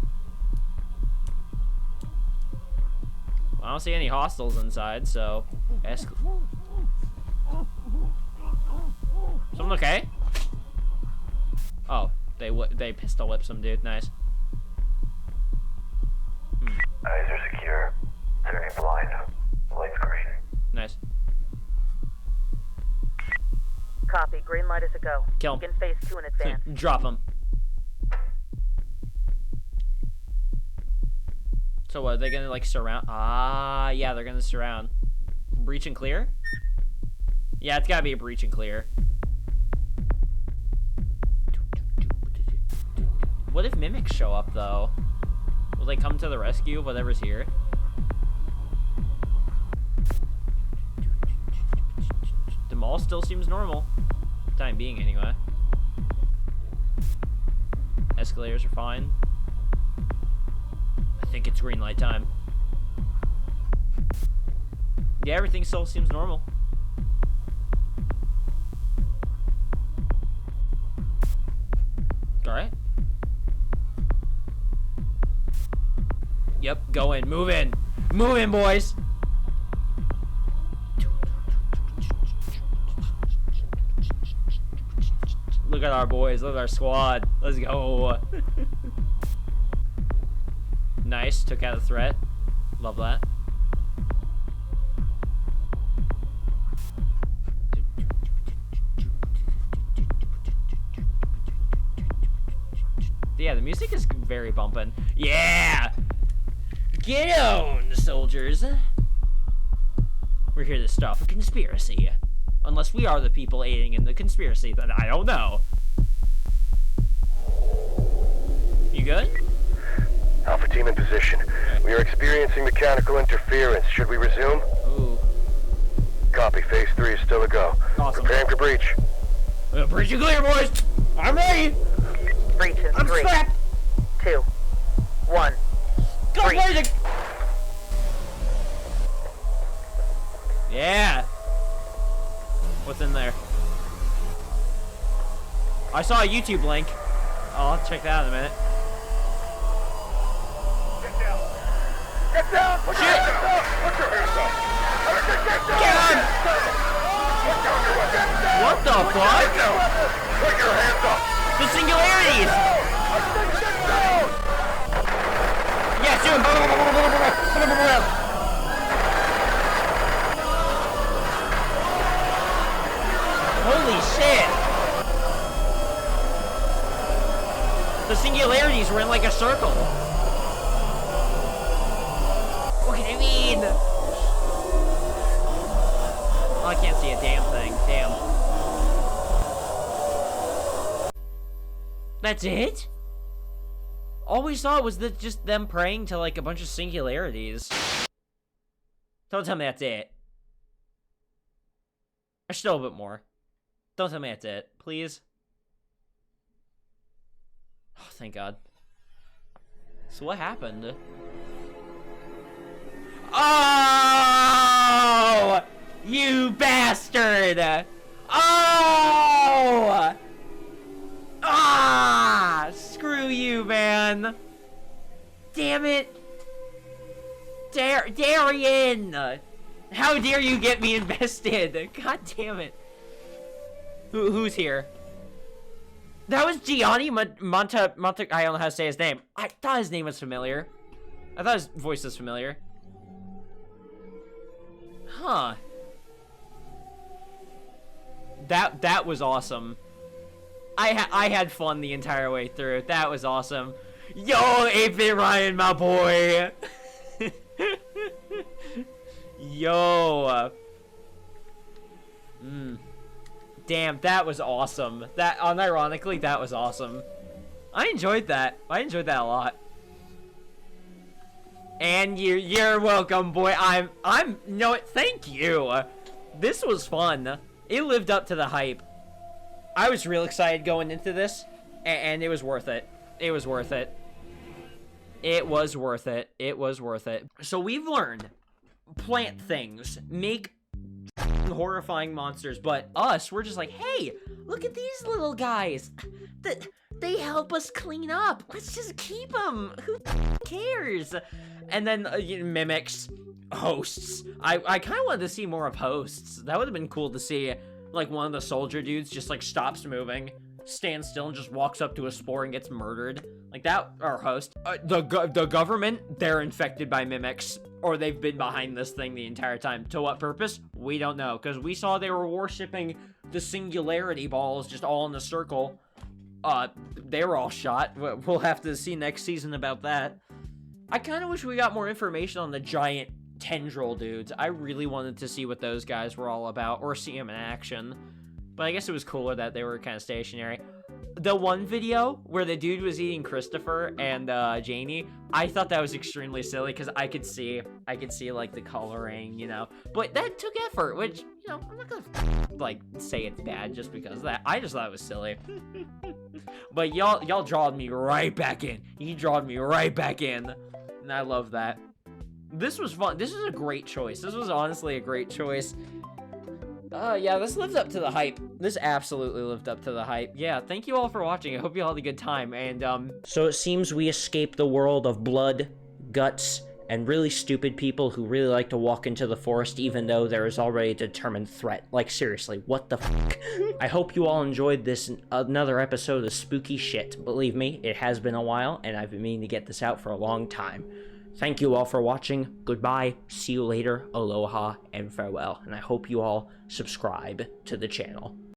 I don't see any hostiles inside, so... Some of Okay. Oh, they pistol whip some dude. Nice. Eyes are secure. Turning blind. Light's green. Nice. Copy. Green light is a go. Kill him. Begin phase 2 in advance. Drop him. So what, are they gonna like surround? Ah, yeah, they're gonna surround. Breach and clear? Yeah, it's gotta be a breach and clear. What if mimics show up though? Will they come to the rescue of whatever's here? The mall still seems normal. Time being anyway. Escalators are fine. I think it's green light time. Yeah, everything still seems normal. Alright. Yep, go in. Move in. Move in, boys. Look at our boys. Look at our squad. Let's go. Nice. Took out a threat. Love that. Yeah, the music is very bumping. Yeah! Get on, soldiers! We're here to stop a conspiracy. Unless we are the people aiding in the conspiracy, then I don't know. You good? Alpha team in position. We are experiencing mechanical interference. Should we resume? Ooh. Copy. Phase 3 is still a go. Awesome. Preparing for breach. Breach and clear, boys! I'm ready! Breach in I'm 3, strapped! 2, 1. Go, breach. Blazing! Yeah! What's in there? I saw a YouTube link. I'll check that out in a minute. Get down! Put your hands up! Put your hands up! Get on! Put down your weapon! What the fuck? Put your hands up! The singularities! Get down! Yeah, shoot him! Holy shit! The singularities were in like a circle. What can I mean? Oh, I can't see a damn thing. Damn. That's it? All we saw was just them praying to like a bunch of singularities. Don't tell me that's it. There's still a bit more. Don't tell me that's it, please. Oh, thank God. So what happened? Oh! You bastard! Oh! Ah! Screw you, man! Damn it! Darian! How dare you get me invested? God damn it. Who's here? That was Gianni Monta, I don't know how to say his name. I thought his name was familiar. I thought his voice was familiar. Huh. That was awesome. I had fun the entire way through. That was awesome. Yo, 8-Bit Ryan, my boy. Yo. Damn, that was awesome. That, unironically, that was awesome. I enjoyed that. I enjoyed that a lot. And you're welcome, boy. No, thank you. This was fun. It lived up to the hype. I was real excited going into this, and it was worth it. It was worth it. It was worth it. It was worth it. So we've learned plant things, make horrifying monsters, but us, we're just like, hey, look at these little guys. They help us clean up. Let's just keep them. Who cares? And then mimics, hosts. I kind of wanted to see more of hosts. That would have been cool to see. like one of the soldier dudes just like stops moving, stands still, and just walks up to a spore and gets murdered. Like that, our host. The government, they're infected by mimics, or they've been behind this thing the entire time. To what purpose? We don't know, because we saw they were worshipping the singularity balls just all in a circle. They were all shot. We'll have to see next season about that. I kind of wish we got more information on the giant tendril dudes. I really wanted to see what those guys were all about, or see them in action. But I guess it was cooler that they were kind of stationary. The one video where the dude was eating Christopher and Janie, I thought that was extremely silly because I could see like the coloring, you know. But that took effort, which, you know, I'm not gonna like say it's bad just because of that. I just thought it was silly. But y'all drawed me right back in. You drawed me right back in, and I love that. This was fun. This was a great choice. This was honestly a great choice. Yeah, this lived up to the hype. This absolutely lived up to the hype. Yeah, thank you all for watching. I hope you all had a good time. And, So it seems we escaped the world of blood, guts, and really stupid people who really like to walk into the forest even though there is already a determined threat. Like, seriously, what the fuck? I hope you all enjoyed this another episode of spooky shit. Believe me, it has been a while, and I've been meaning to get this out for a long time. Thank you all for watching. Goodbye, see you later, aloha, and farewell. And I hope you all subscribe to the channel.